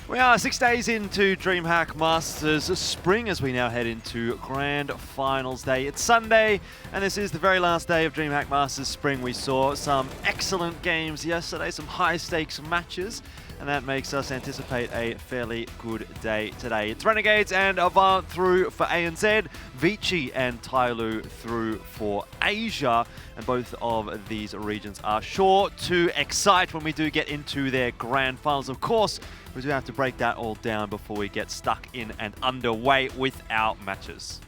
We are 6 days into DreamHack Masters Spring as we now head into Grand Finals Day. It's Sunday, and this is the very last day of DreamHack Masters Spring. We saw some excellent games yesterday, some high-stakes matches, and that makes us anticipate a fairly good day today. It's Renegades and AVANT through for ANZ, Vici and Tyloo through for Asia, and both of these regions are sure to excite when we do get into their grand finals. Of course, we do have to break that all down before we get stuck in and underway with our matches.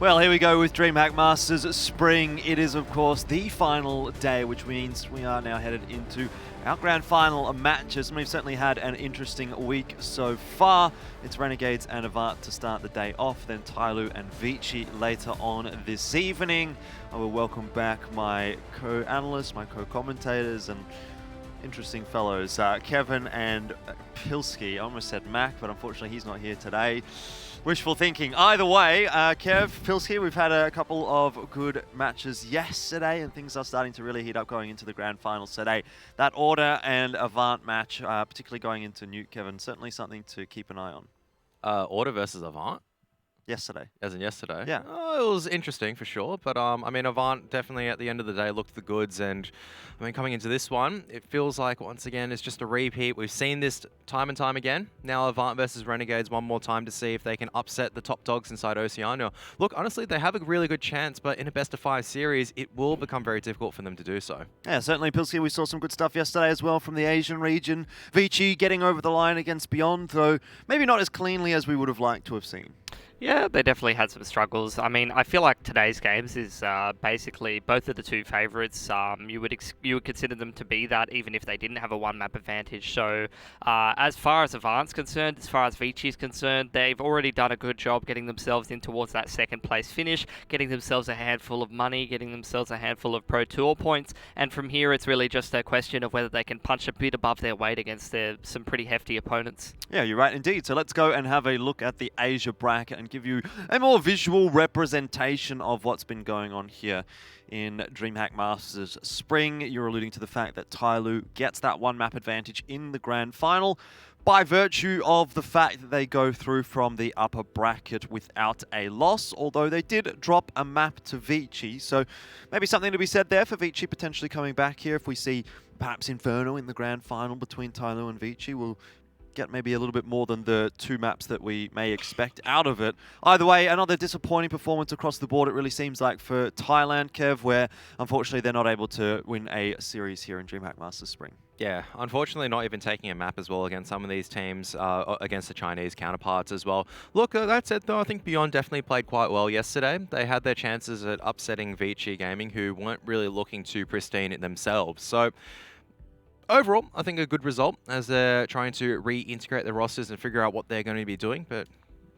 Well, here we go with DreamHack Masters Spring. It is, of course, the final day, which means we are now headed into our grand final matches. And we've certainly had an interesting week so far. It's Renegades and AVANT to start the day off, then Tyloo and Vici later on this evening. I will welcome back my co-analysts, my co-commentators, and interesting fellows, Kevin and Pilski. I almost said Mac, but unfortunately he's not here today. Wishful thinking. Either way, Kev, Pilski, we've had a couple of good matches yesterday, and things are starting to really heat up going into the grand finals today. That Order and AVANT match, particularly going into Nuke, Kevin, certainly something to keep an eye on. Order versus AVANT? Yesterday. As in yesterday? Yeah. Oh, it was interesting for sure, but I mean, AVANT definitely at the end of the day looked the goods, and I mean, coming into this one, it feels like once again it's just a repeat. We've seen this time and time again. Now AVANT versus Renegades one more time to see if they can upset the top dogs inside Oceania. Look, honestly, they have a really good chance, but in a best-of-5 series, it will become very difficult for them to do so. Yeah, certainly, Pilski, we saw some good stuff yesterday as well from the Asian region. Vici getting over the line against Beyond, though maybe not as cleanly as we would have liked to have seen. Yeah, they definitely had some struggles. I mean, I feel like today's games is basically both of the two favourites. You would consider them to be that even if they didn't have a one-map advantage. So as far as AVANT's concerned, as far as Vici's concerned, they've already done a good job getting themselves in towards that second place finish, getting themselves a handful of money, getting themselves a handful of Pro Tour points. And from here, it's really just a question of whether they can punch a bit above their weight against some pretty hefty opponents. Yeah, you're right indeed. So let's go and have a look at the Asia bracket and give you a more visual representation of what's been going on here in DreamHack Masters Spring. You're alluding to the fact that Tyloo gets that one map advantage in the grand final by virtue of the fact that they go through from the upper bracket without a loss, although they did drop a map to Vici. So maybe something to be said there for Vici potentially coming back here. If we see perhaps Inferno in the grand final between Tyloo and Vici, we'll get maybe a little bit more than the two maps that we may expect out of it. Either way, another disappointing performance across the board, it really seems like, for Thailand, Kev, where unfortunately they're not able to win a series here in DreamHack Masters Spring. Yeah, unfortunately not even taking a map as well against some of these teams, against the Chinese counterparts as well. Look, that said though, I think Beyond definitely played quite well yesterday. They had their chances at upsetting Vici Gaming, who weren't really looking too pristine themselves. So overall, I think a good result as they're trying to reintegrate their rosters and figure out what they're going to be doing, but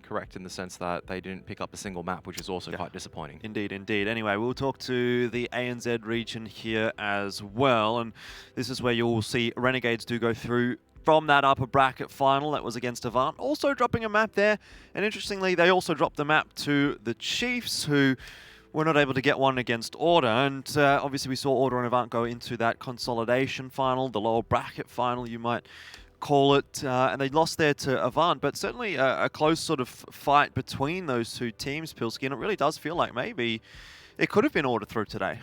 correct in the sense that they didn't pick up a single map, which is also quite disappointing. Indeed, indeed. Anyway, we'll talk to the ANZ region here as well, and this is where you'll see Renegades do go through from that upper bracket final that was against AVANT, also dropping a map there, and interestingly, they also dropped the map to the Chiefs, who were not able to get one against Order, and obviously we saw Order and AVANT go into that consolidation final, the lower bracket final, you might call it, and they lost there to AVANT, but certainly a close sort of fight between those two teams, Pilski, and it really does feel like maybe it could have been ordered through today.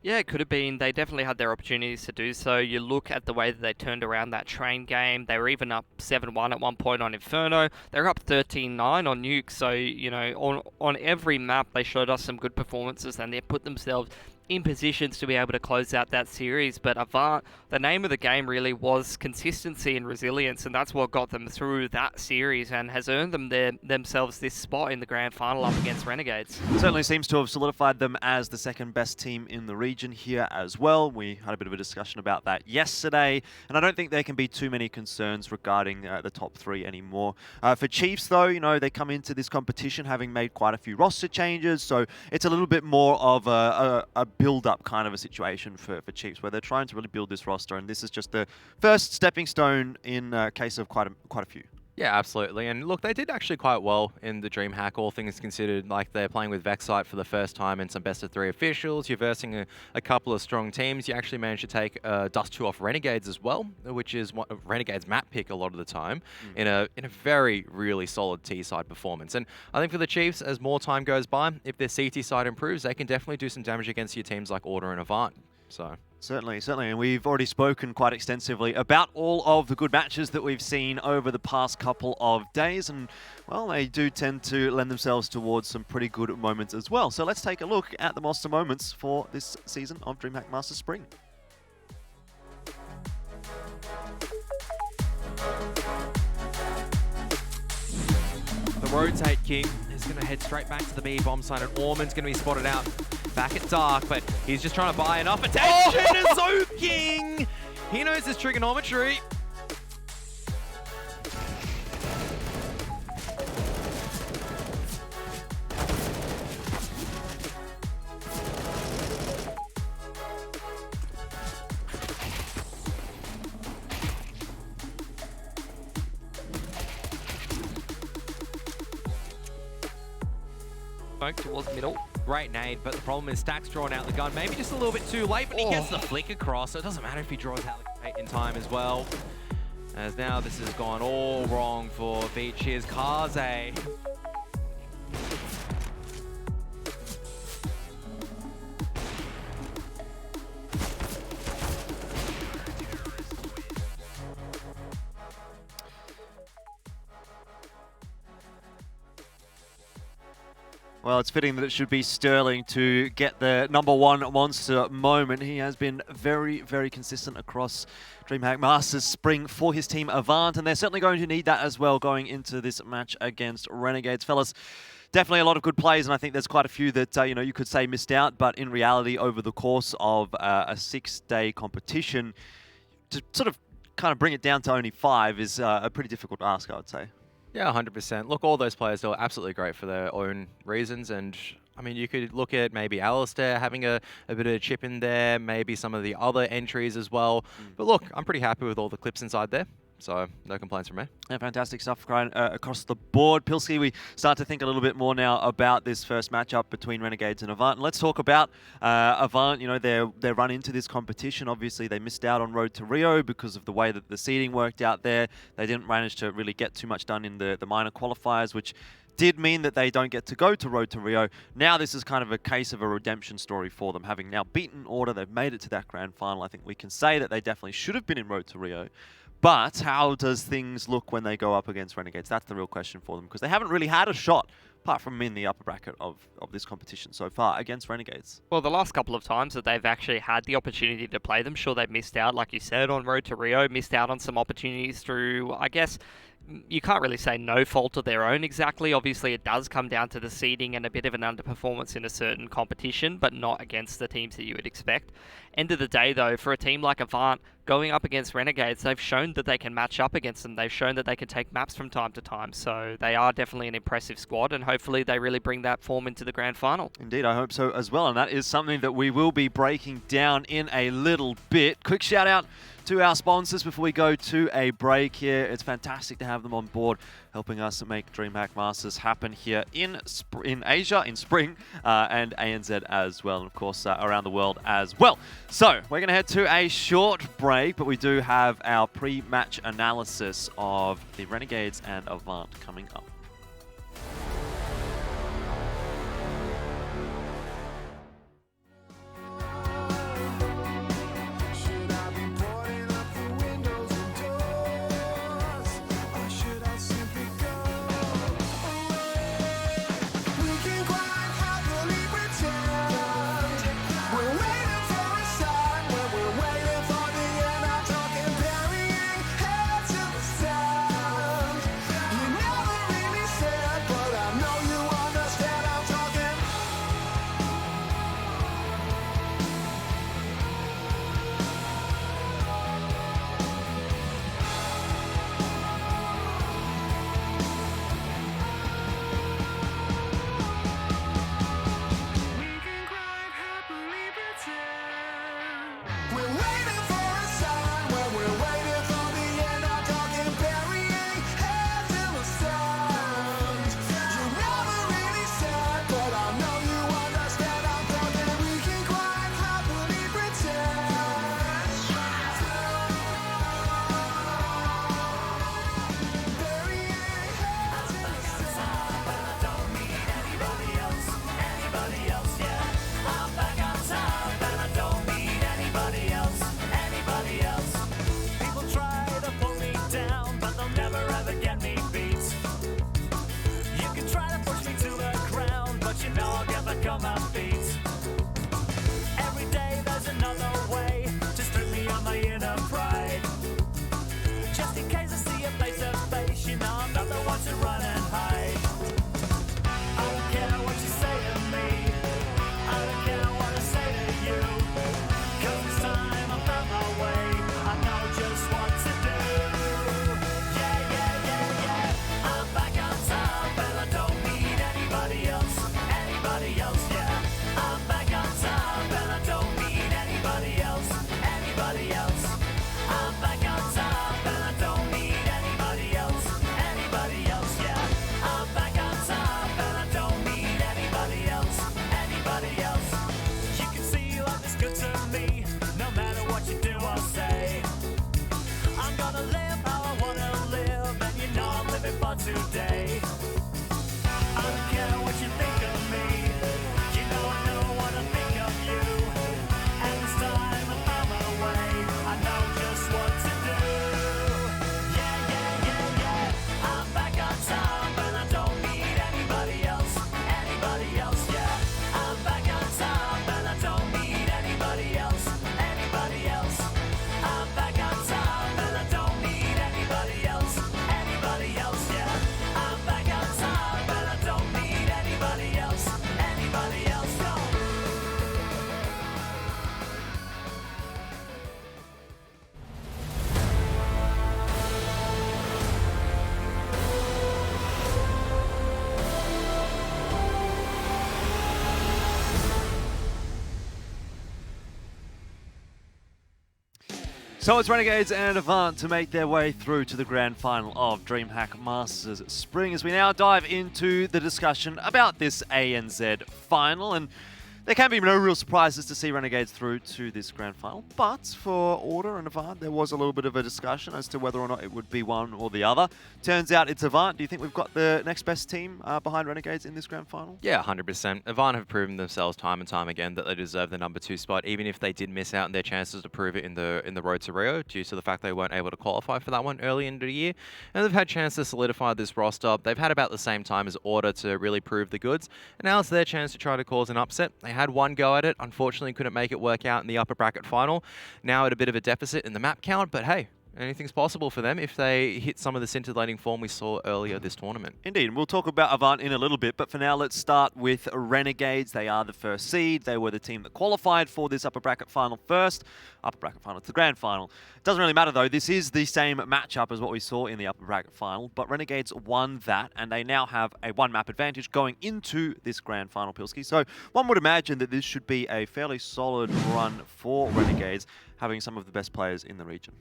Yeah, it could have been. They definitely had their opportunities to do so. You look at the way that they turned around that train game. They were even up 7-1 at one point on Inferno. They were up 13-9 on Nuke. So, you know, on every map, they showed us some good performances, and they put themselves in positions to be able to close out that series. But AVANT, the name of the game really was consistency and resilience, and that's what got them through that series and has earned them themselves this spot in the grand final up against Renegades. Certainly seems to have solidified them as the second best team in the region here as well. We had a bit of a discussion about that yesterday, and I don't think there can be too many concerns regarding the top three anymore. For Chiefs, though, you know, they come into this competition having made quite a few roster changes, so it's a little bit more of a build-up kind of a situation for Chiefs, where they're trying to really build this roster, and this is just the first stepping stone in case of quite a few. Yeah, absolutely. And look, they did actually quite well in the DreamHack, all things considered. Like, they're playing with Vexite for the first time and some best-of-3 officials. You're versing a couple of strong teams. You actually managed to take Dust 2 off Renegades as well, which is what Renegades map pick a lot of the time in a very, really solid T-side performance. And I think for the Chiefs, as more time goes by, if their CT side improves, they can definitely do some damage against your teams like Order and AVANT. So Certainly, and we've already spoken quite extensively about all of the good matches that we've seen over the past couple of days, and well, they do tend to lend themselves towards some pretty good moments as well. So let's take a look at the monster moments for this season of DreamHack Masters Spring. The Rotate King is going to head straight back to the B bomb side, and Orman's going to be spotted out back at Dark, but he's just trying to buy enough attention as Zoe King. He knows his trigonometry. Towards middle. Great nade, but the problem is Stack's drawn out the gun. Maybe just a little bit too late, but he gets the flick across, so it doesn't matter if he draws out the gate in time as well. As now this has gone all wrong for Beach. Here's Kaze. Well, it's fitting that it should be Sterling to get the #1 monster moment. He has been very, very consistent across DreamHack Masters Spring for his team AVANT, and they're certainly going to need that as well going into this match against Renegades. Fellas, definitely a lot of good plays, and I think there's quite a few that you know, you could say missed out, but in reality, over the course of a 6-day competition, to sort of kind of bring it down to only 5 is a pretty difficult ask, I would say. Yeah, 100%. Look, all those players are absolutely great for their own reasons. And, I mean, you could look at maybe Alistair having a bit of a chip in there, maybe some of the other entries as well. But look, I'm pretty happy with all the clips inside there. So, no complaints from me. Yeah, fantastic stuff across the board. Pilski, we start to think a little bit more now about this first matchup between Renegades and AVANT. And let's talk about AVANT. You know, their run into this competition. Obviously, they missed out on Road to Rio because of the way that the seeding worked out there. They didn't manage to really get too much done in the minor qualifiers, which did mean that they don't get to go to Road to Rio. Now this is kind of a case of a redemption story for them. Having now beaten Order, they've made it to that grand final. I think we can say that they definitely should have been in Road to Rio. But how does things look when they go up against Renegades? That's the real question for them, because they haven't really had a shot, apart from in the upper bracket of this competition so far, against Renegades. Well, the last couple of times that they've actually had the opportunity to play them, sure, they've missed out, like you said, on Road to Rio, missed out on some opportunities through, I guess, you can't really say no fault of their own exactly. Obviously, it does come down to the seeding and a bit of an underperformance in a certain competition, but not against the teams that you would expect. End of the day, though, for a team like AVANT, going up against Renegades, they've shown that they can match up against them. They've shown that they can take maps from time to time. So they are definitely an impressive squad, and hopefully they really bring that form into the grand final. Indeed, I hope so as well. And that is something that we will be breaking down in a little bit. Quick shout out to our sponsors before we go to a break here. It's fantastic to have them on board, helping us make DreamHack Masters happen here in Asia, in spring, and ANZ as well, and of course around the world as well. So we're going to head to a short break, but we do have our pre-match analysis of the Renegades and AVANT coming up. So it's Renegades and AVANT to make their way through to the grand final of DreamHack Masters Spring, as we now dive into the discussion about this ANZ final. And there can be no real surprises to see Renegades through to this grand final, but for Order and AVANT, there was a little bit of a discussion as to whether or not it would be one or the other. Turns out it's AVANT. Do you think we've got the next best team behind Renegades in this grand final? Yeah, 100%. AVANT have proven themselves time and time again that they deserve the number 2 spot, even if they did miss out on their chances to prove it in the road to Rio, due to the fact they weren't able to qualify for that one early in the year. And they've had chance to solidify this roster. They've had about the same time as Order to really prove the goods, and now it's their chance to try to cause an upset. They had one go at it, unfortunately couldn't make it work out in the upper bracket final. Now at a bit of a deficit in the map count, but hey, anything's possible for them if they hit some of the scintillating form we saw earlier this tournament. Indeed, and we'll talk about AVANT in a little bit, but for now let's start with Renegades. They are the first seed. They were the team that qualified for this upper bracket final first. Upper bracket final, it's the grand final. Doesn't really matter though, this is the same matchup as what we saw in the upper bracket final, but Renegades won that, and they now have a one-map advantage going into this grand final, Pilski. So one would imagine that this should be a fairly solid run for Renegades, having some of the best players in the region.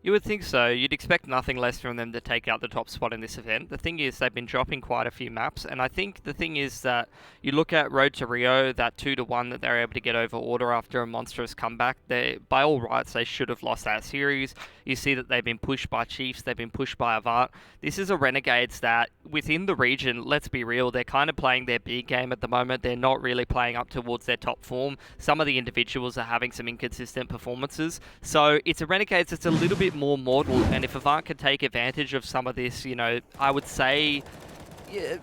You would think so. You'd expect nothing less from them to take out the top spot in this event. The thing is, they've been dropping quite a few maps, and I think the thing is that you look at Road to Rio, that 2-1 that they're able to get over Order after a monstrous comeback. By all rights, they should have lost that series. You see that they've been pushed by Chiefs, they've been pushed by AVANT. This is a Renegades that, within the region, let's be real, they're kind of playing their big game at the moment. They're not really playing up towards their top form. Some of the individuals are having some inconsistent performances. So it's a Renegades that's a little bit more mortal, and if AVANT can take advantage of some of this, you know, I would say, yeah,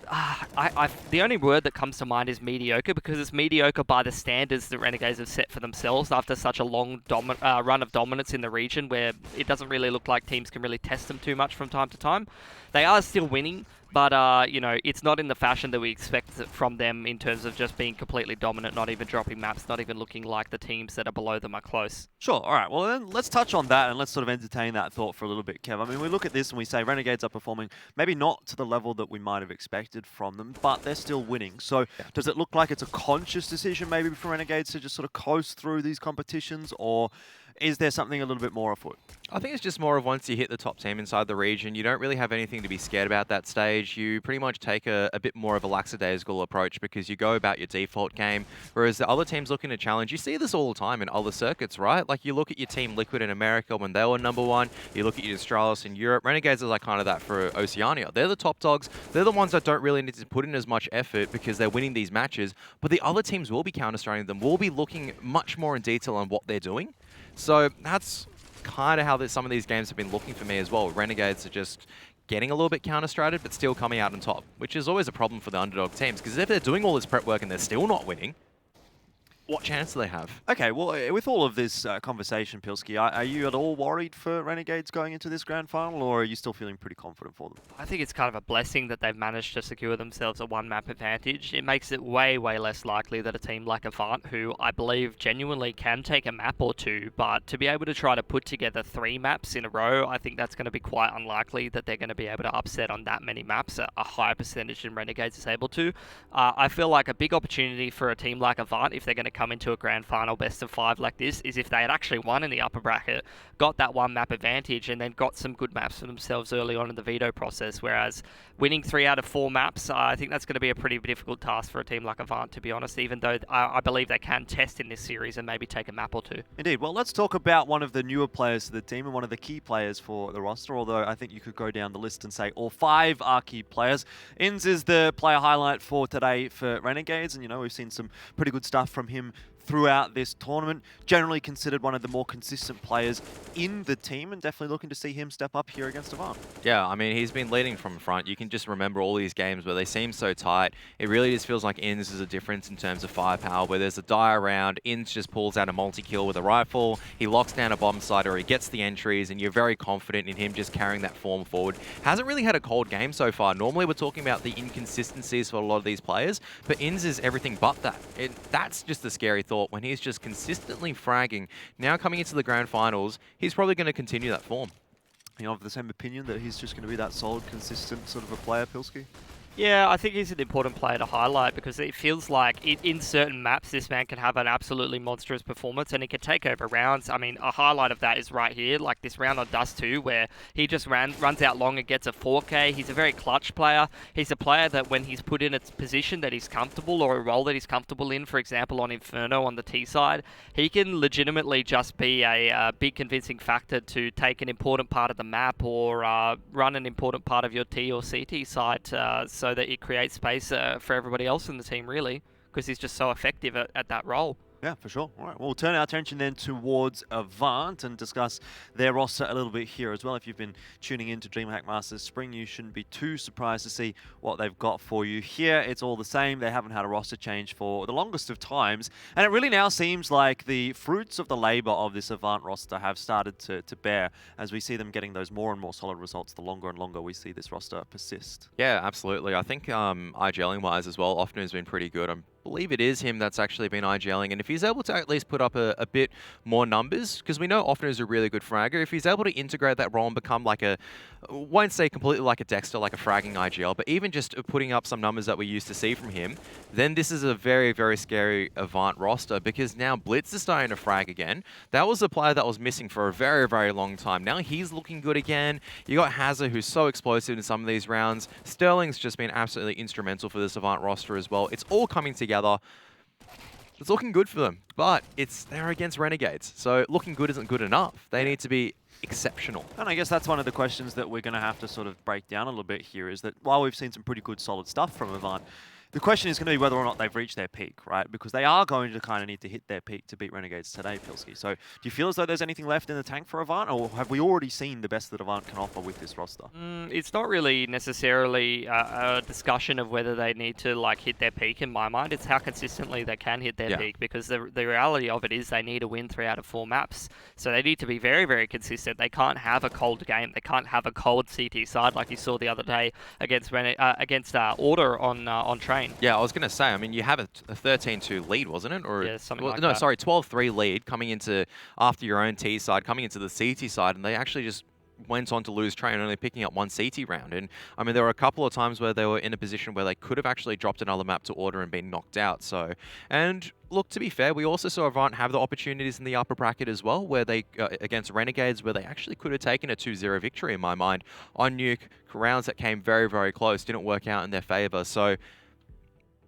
the only word that comes to mind is mediocre, because it's mediocre by the standards that Renegades have set for themselves after such a long run of dominance in the region, where it doesn't really look like teams can really test them too much from time to time. They are still winning, but, you know, it's not in the fashion that we expect from them in terms of just being completely dominant, not even dropping maps, not even looking like the teams that are below them are close. Sure, all right. Well, then let's touch on that and let's sort of entertain that thought for a little bit, Kev. I mean, we look at this and we say Renegades are performing maybe not to the level that we might have expected from them, but they're still winning. So does it look like it's a conscious decision maybe for Renegades to just sort of coast through these competitions, or is there something a little bit more afoot? I think it's just more of once you hit the top team inside the region, you don't really have anything to be scared about that stage. You pretty much take a bit more of a lackadaisical approach because you go about your default game, whereas the other teams looking to challenge, you see this all the time in other circuits, right? Like you look at your Team Liquid in America when they were #1, you look at your Australis in Europe. Renegades is like kind of that for Oceania. They're the top dogs. They're the ones that don't really need to put in as much effort because they're winning these matches, but the other teams will be counter-straining them, will be looking much more in detail on what they're doing. So that's kind of how some of these games have been looking for me as well. Renegades are just getting a little bit counter-strated, but still coming out on top, which is always a problem for the underdog teams, because if they're doing all this prep work and they're still not winning, what chance do they have? Okay, well, with all of this conversation, Pilski, are you at all worried for Renegades going into this grand final, or are you still feeling pretty confident for them? I think it's kind of a blessing that they've managed to secure themselves a one-map advantage. It makes it way, way less likely that a team like AVANT, who I believe genuinely can take a map or two, but to be able to try to put together 3 maps in a row, I think that's going to be quite unlikely that they're going to be able to upset on that many maps, a higher percentage than Renegades is able to. I feel like a big opportunity for a team like AVANT, if they're going to come into a grand final best of 5 like this, is if they had actually won in the upper bracket, got that one map advantage, and then got some good maps for themselves early on in the veto process. Whereas winning 3 out of 4 maps, I think that's going to be a pretty difficult task for a team like AVANT, to be honest, even though I believe they can test in this series and maybe take a map or 2. Indeed. Well, let's talk about one of the newer players to the team and one of the key players for the roster, although I think you could go down the list and say all 5 are key players. Inz is the player highlight for today for Renegades, and, you know, we've seen some pretty good stuff from him throughout this tournament. Generally considered one of the more consistent players in the team, and definitely looking to see him step up here against AVANT. Yeah, I mean, he's been leading from front. You can just remember all these games where they seem so tight. It really just feels like Inz is a difference in terms of firepower, where there's a die around, Inz just pulls out a multi-kill with a rifle, he locks down a bomb site or he gets the entries, and you're very confident in him just carrying that form forward. Hasn't really had a cold game so far. Normally we're talking about the inconsistencies for a lot of these players, but Inz is everything but that. That's just the scary thought. When he's just consistently fragging, now coming into the grand finals, he's probably going to continue that form. You know, of the same opinion that he's just going to be that solid, consistent sort of a player, Pilski? Yeah, I think he's an important player to highlight, because it feels like in certain maps this man can have an absolutely monstrous performance and he can take over rounds. I mean, a highlight of that is right here, like this round on Dust 2, where he just runs out long and gets a 4K. He's a very clutch player. He's a player that when he's put in a position that he's comfortable, or a role that he's comfortable in, for example on Inferno on the T side, he can legitimately just be a big convincing factor to take an important part of the map, or run an important part of your T or CT side, so that it creates space for everybody else in the team, really, because he's just so effective at that role. Yeah, for sure. All right, well, we'll turn our attention then towards AVANT and discuss their roster a little bit here as well. If you've been tuning in to DreamHack Masters Spring, you shouldn't be too surprised to see what they've got for you here. It's all the same. They haven't had a roster change for the longest of times, and it really now seems like the fruits of the labor of this AVANT roster have started to bear as we see them getting those more and more solid results the longer and longer we see this roster persist. Yeah, absolutely. I think IGLing-wise as well, Offner has been pretty good. I believe it is him that's actually been IGLing, and if he's able to at least put up a bit more numbers, because we know Offner is a really good fragger, if he's able to integrate that role and become like a, won't say completely like a Dexter, like a fragging IGL, but even just putting up some numbers that we used to see from him, then this is a very, very scary AVANT roster, because now Blitz is starting to frag again. That was a player that was missing for a very, very long time. Now he's looking good again. You got Hazard, who's so explosive in some of these rounds. Sterling's just been absolutely instrumental for this AVANT roster as well. It's all coming together. It's looking good for them, but they're against Renegades, so looking good isn't good enough. They need to be exceptional. And I guess that's one of the questions that we're going to have to sort of break down a little bit here, is that while we've seen some pretty good solid stuff from AVANT, the question is going to be whether or not they've reached their peak, right? Because they are going to kind of need to hit their peak to beat Renegades today, Pilski. So do you feel as though there's anything left in the tank for AVANT, or have we already seen the best that AVANT can offer with this roster? It's not really necessarily a discussion of whether they need to like hit their peak in my mind. It's how consistently they can hit their peak, because the reality of it is they need to win 3 out of 4 maps. So they need to be very, very consistent. They can't have a cold game. They can't have a cold CT side like you saw the other day against Order on Train. Yeah, I was going to say, I mean, you have a 13-2 lead, wasn't it? Or, yeah, something like no, that. sorry, 12-3 lead coming into, after your own T side, coming into the CT side, and they actually just went on to lose Train, only picking up 1 CT round. And I mean, there were a couple of times where they were in a position where they could have actually dropped another map to Order and been knocked out. So, and look, to be fair, we also saw AVANT have the opportunities in the upper bracket as well, where they, against Renegades, where they actually could have taken a 2-0 victory in my mind on Nuke. Rounds that came very, very close, didn't work out in their favor. So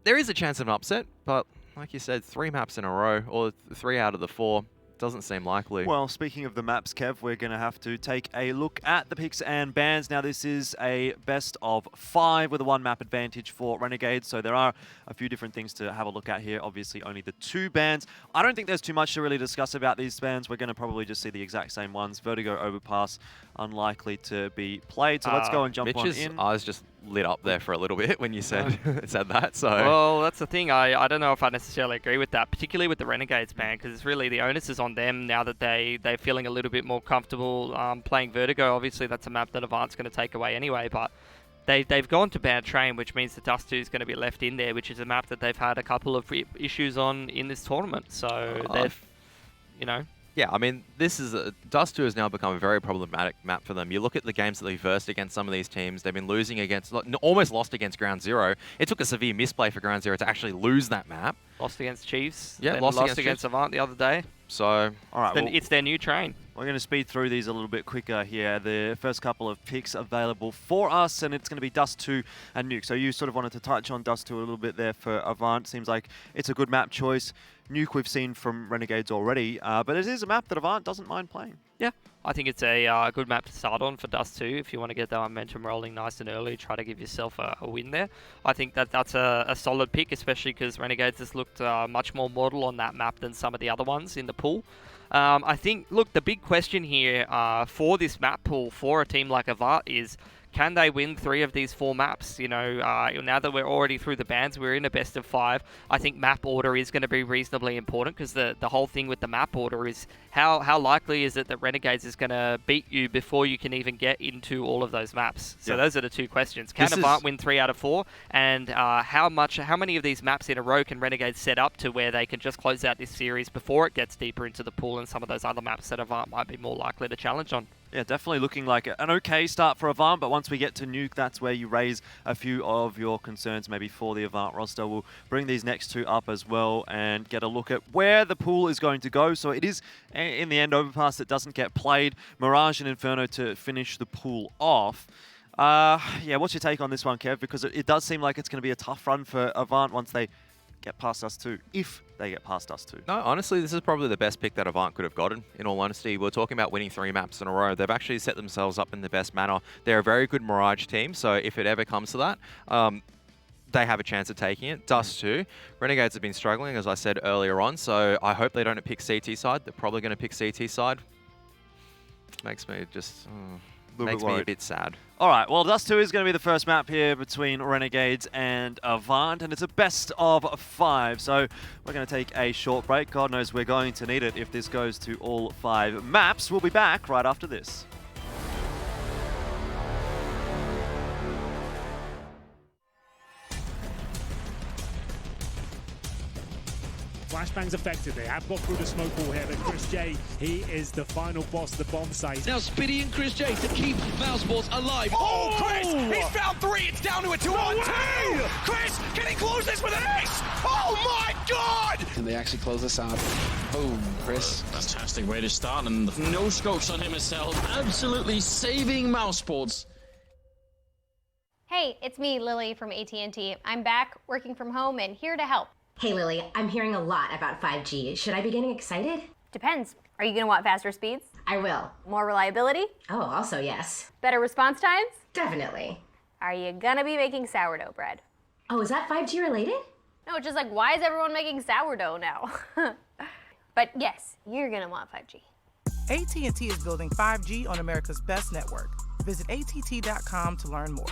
there is a chance of an upset, but like you said, 3 maps in a row, or 3 out of the 4, doesn't seem likely. Well, speaking of the maps, Kev, we're going to have to take a look at the picks and bans. Now, this is a best of 5 with a 1 map advantage for Renegades, so there are a few different things to have a look at here. Obviously, only the 2 bans. I don't think there's too much to really discuss about these bans. We're going to probably just see the exact same ones. Vertigo, Overpass, unlikely to be played. So let's go and jump on in. I was just lit up there for a little bit when you said said that. So well, that's the thing. I don't know if I necessarily agree with that, particularly with the Renegades ban, because it's really the onus is on them now that they're feeling a little bit more comfortable playing Vertigo. Obviously, that's a map that AVANT's going to take away anyway, but they've gone to ban Train, which means the Dust 2 is going to be left in there, which is a map that they've had a couple of issues on in this tournament. So they've, you know. Yeah, I mean, Dust 2 has now become a very problematic map for them. You look at the games that they've versed against some of these teams, they've been losing against, almost lost against Ground Zero. It took a severe misplay for Ground Zero to actually lose that map. Lost against Chiefs. Yeah, then lost against AVANT the other day. So, all right, then it's their new Train. We're going to speed through these a little bit quicker here. The first couple of picks available for us, and it's going to be Dust 2 and Nuke. So you sort of wanted to touch on Dust 2 a little bit there for AVANT. Seems like it's a good map choice. Nuke we've seen from Renegades already, but it is a map that AVANT doesn't mind playing. Yeah, I think it's a good map to start on for Dust 2 if you want to get the momentum rolling nice and early, try to give yourself a win there. I think that's a solid pick, especially because Renegades has looked much more model on that map than some of the other ones in the pool. I think, look, the big question here for this map pool for a team like AVANT is, can they win 3 of these 4 maps? You know, now that we're already through the bans, we're in a best of 5. I think map order is going to be reasonably important, because the whole thing with the map order is how likely is it that Renegades is going to beat you before you can even get into all of those maps? So those are the 2 questions. Can AVANT win 3 out of 4? And how many of these maps in a row can Renegades set up to where they can just close out this series before it gets deeper into the pool and some of those other maps that AVANT might be more likely to challenge on? Yeah, definitely looking like an okay start for AVANT, but once we get to Nuke, that's where you raise a few of your concerns maybe for the AVANT roster. We'll bring these next 2 up as well and get a look at where the pool is going to go. So it is, in the end, Overpass that doesn't get played. Mirage and Inferno to finish the pool off. Yeah, what's your take on this one, Kev? Because it does seem like it's going to be a tough run for AVANT once they get past us too, if they get past us too. No, honestly, this is probably the best pick that AVANT could have gotten, in all honesty. We're talking about winning 3 maps in a row. They've actually set themselves up in the best manner. They're a very good Mirage team, so if it ever comes to that, they have a chance of taking it. Dust too. Renegades have been struggling, as I said earlier on, so I hope they don't pick CT side. They're probably going to pick CT side. Makes me just... makes me a bit sad. All right, well, Dust 2 is going to be the first map here between Renegades and AVANT, and it's a best of 5. So we're going to take a short break. God knows we're going to need it if this goes to all 5 maps. We'll be back right after this. Flashbang's affected. They have got through the smoke wall here, but Chris J, he is the final boss of the bomb site. Now Spitty and Chris J to keep Mousesports alive. Oh, Chris! He's found 3. It's down to a 2-on-2. Chris, can he close this with an ace? Oh my God! Can they actually close this out? Boom, Chris. Fantastic way to start, and no scopes on him himself. Absolutely saving Mousesports. Hey, it's me, Lily from AT&T. I'm back, working from home, and here to help. Hey Lily, I'm hearing a lot about 5G. Should I be getting excited? Depends. Are you gonna want faster speeds? I will. More reliability? Oh, also yes. Better response times? Definitely. Are you gonna be making sourdough bread? Oh, is that 5G related? No, it's just like, why is everyone making sourdough now? But yes, you're gonna want 5G. AT&T is building 5G on America's best network. Visit att.com to learn more.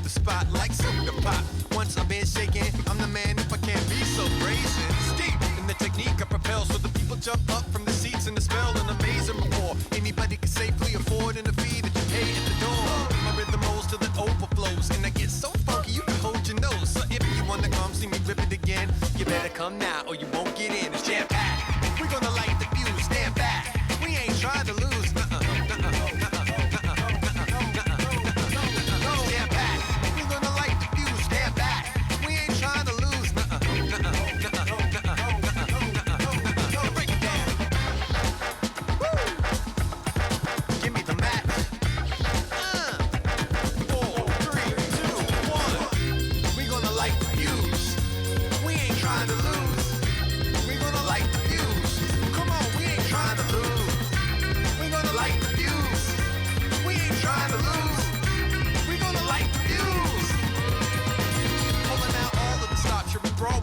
Spot like soda pop. Once I've been shaking, I'm the man if I can't be so brazen. Steep in the technique I propel, so the people jump up from the seats and the spell and amazing before anybody can safely afford and the fee that you pay at the door. My rhythm rolls till it overflows, and I get so funky you can hold your nose. So if you wanna come see me rip it again, you better come now or you won't get in. It's jam packed. We're gonna light the fuse. Stand back. We ain't trying to lose.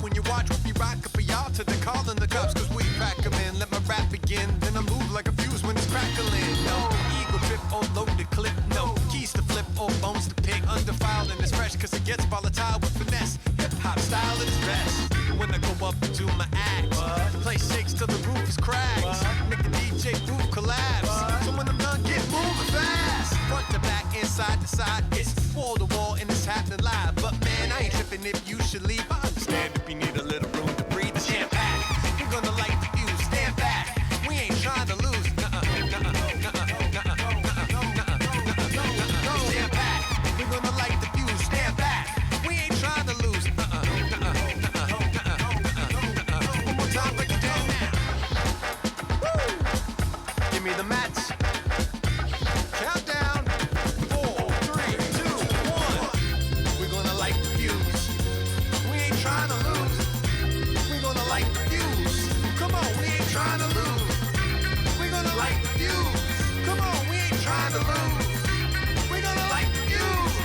When you watch, we'll be rockin' for y'all to the callin' the cops, cause we pack 'em in. Let my rap begin, then I move like a fuse when it's crackling. No ego trip or loaded clip, no keys to flip or bones to pick. Undefiled and it's fresh, cause it gets volatile with finesse. Hip hop style at its best. When I go up to my act, the place shakes till the roof is cracked. Make the DJ booth collapse. So when I'm done, get moving fast. Front to back, inside to side, it's wall to wall and it's happening live. But man, I ain't tripping if you should leave. I understand if you need a little room to breathe. It's jam packed. We're gonna light the fuse. Stand back. We ain't trying to lose. Stand back. We're gonna light the fuse. Stand back. We ain't trying to lose. One more time, break it down now. Woo! Give me the mats. Countdown. 4, 3, 2, 1. We're gonna light the fuse. We ain't trying to lose. We're gonna light the fuse. Come on, we ain't trying to lose. We're gonna light the fuse. Come on, we ain't trying to lose. We're gonna light the fuse.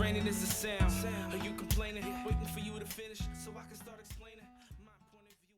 training is the sound. Are you complaining? Waiting for you to finish so I can start explaining my point of view.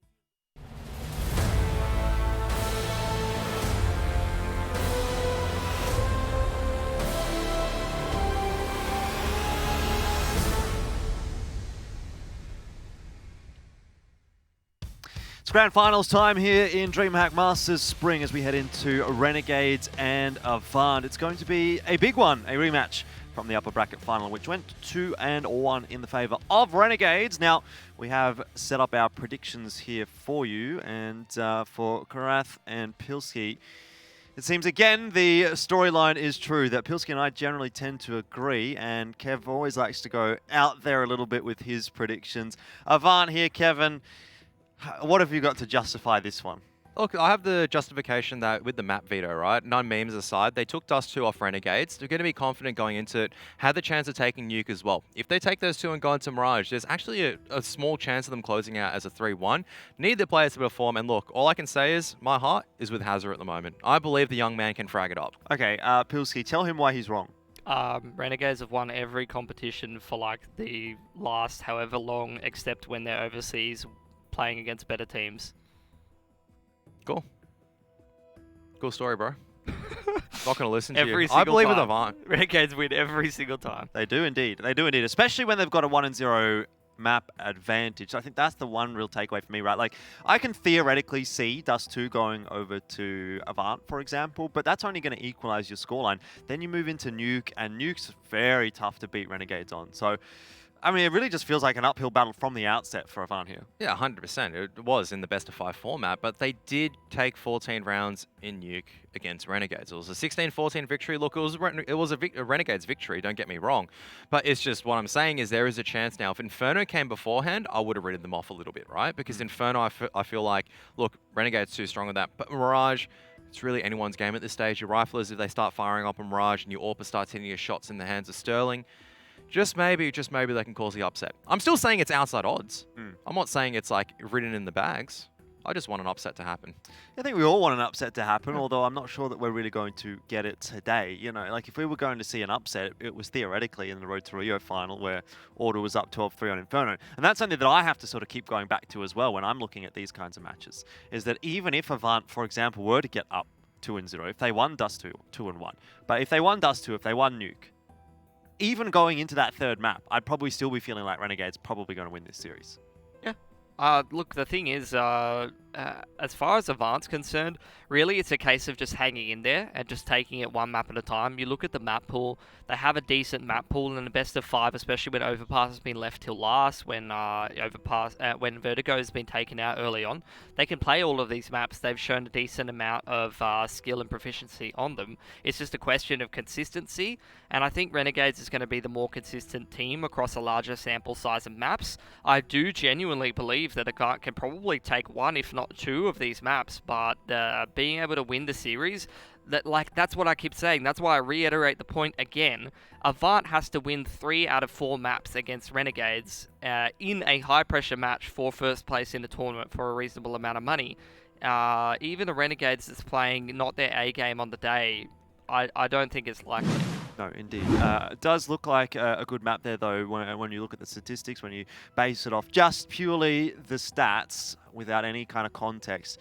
It's grand finals time here in DreamHack Masters Spring as we head into Renegades and AVANT. It's going to be a big one, a rematch from the upper bracket final, which went 2-1 in the favor of Renegades. Now, we have set up our predictions here for you, and for Karath and Pilski, it seems again the storyline is true that Pilski and I generally tend to agree, and Kev always likes to go out there a little bit with his predictions. AVANT here, Kevin. What have you got to justify this one? Look, I have the justification that with the map veto, right? None memes aside, they took Dust 2 off Renegades. They're going to be confident going into it, had the chance of taking Nuke as well. If they take those two and go into Mirage, there's actually a small chance of them closing out as a 3-1. Need the players to perform, and look, all I can say is my heart is with Hazard at the moment. I believe the young man can frag it up. Okay, Pilski, tell him why he's wrong. Renegades have won every competition for like the last however long, except when they're overseas playing against better teams. Cool. Cool story, bro. Not going to listen to Every you. single I believe time. with AVANT. Renegades win every single time. They do indeed. They do indeed, especially when they've got a 1-0 map advantage. So I think that's the one real takeaway for me, right? Like, I can theoretically see Dust 2 going over to AVANT, for example, but that's only going to equalize your scoreline. Then you move into Nuke, and Nuke's very tough to beat Renegades on. So, I mean, it really just feels like an uphill battle from the outset for AVANT here. Yeah, 100%. It was in the best of 5 format, but they did take 14 rounds in Nuke against Renegades. It was a 16-14 victory. Look, it was a Renegades victory, don't get me wrong. But it's just what I'm saying is there is a chance now. If Inferno came beforehand, I would have written them off a little bit, right? Because Inferno, I feel like, look, Renegades too strong on that. But Mirage, it's really anyone's game at this stage. Your riflers, if they start firing up on Mirage and your AWPer starts hitting your shots in the hands of Sterling, just maybe they can cause the upset. I'm still saying it's outside odds. I'm not saying it's like written in the bags. I just want an upset to happen. I think we all want an upset to happen, although I'm not sure that we're really going to get it today. You know, like if we were going to see an upset, it was theoretically in the Road to Rio final where Order was up 12-3 on Inferno. And that's something that I have to sort of keep going back to as well when I'm looking at these kinds of matches, is that even if AVANT, for example, were to get up 2-0, if they won Dust 2, 2-1, but if they won Dust 2, if they won Nuke, even going into that third map, I'd probably still be feeling like Renegade's probably going to win this series. Yeah. Look, the thing is, as far as AVANT's concerned, really it's a case of just hanging in there and just taking it one map at a time. You look at the map pool, they have a decent map pool in the best of 5, especially when Overpass has been left till last, when when Vertigo has been taken out early on. They can play all of these maps. They've shown a decent amount of skill and proficiency on them. It's just a question of consistency, and I think Renegades is going to be the more consistent team across a larger sample size of maps. I do genuinely believe that AVANT can probably take 1, if not 2 of these maps, but being able to win the series, that's what I keep saying. That's why I reiterate the point again. AVANT has to win 3 out of 4 maps against Renegades in a high-pressure match for first place in the tournament for a reasonable amount of money. Even the Renegades that's playing not their A game on the day, I don't think it's likely. No, indeed. It does look like a good map there, though, when you look at the statistics, when you base it off just purely the stats without any kind of context.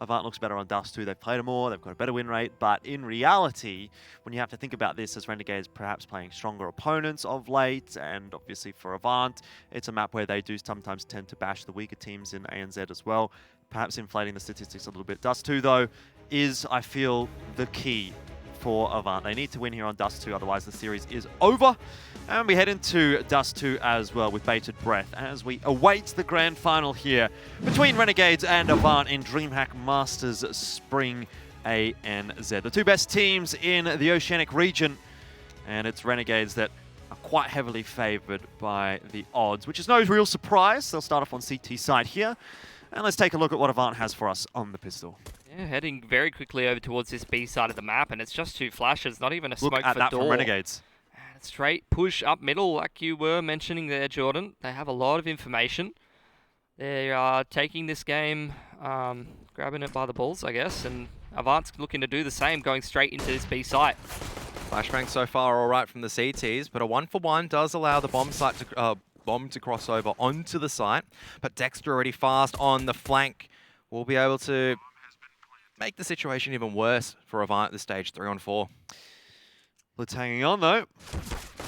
AVANT looks better on Dust 2. They've played more, they've got a better win rate, but in reality, when you have to think about this as Renegades perhaps playing stronger opponents of late, and obviously for AVANT, it's a map where they do sometimes tend to bash the weaker teams in ANZ as well, perhaps inflating the statistics a little bit. Dust 2, though, is, I feel, the key for AVANT. They need to win here on Dust 2, otherwise the series is over. And we head into Dust 2 as well with bated breath as we await the grand final here between Renegades and AVANT in DreamHack Masters Spring ANZ. The two best teams in the Oceanic region, and it's Renegades that are quite heavily favored by the odds, which is no real surprise. They'll start off on CT side here. And let's take a look at what AVANT has for us on the pistol. Yeah, heading very quickly over towards this B side of the map, and it's just 2 flashes, not even a smoke Look at for that door. from Renegades. And straight push up middle, like you were mentioning there, Jordan. They have a lot of information. They are taking this game, grabbing it by the balls, I guess, and AVANT's looking to do the same, going straight into this B site. Flashbang so far all right from the CTs, but a 1-for-1 does allow the bomb to cross over onto the site. But Dexter already fast on the flank will be able to make the situation even worse for AVANT at this stage, 3-on-4. Blitz hanging on though.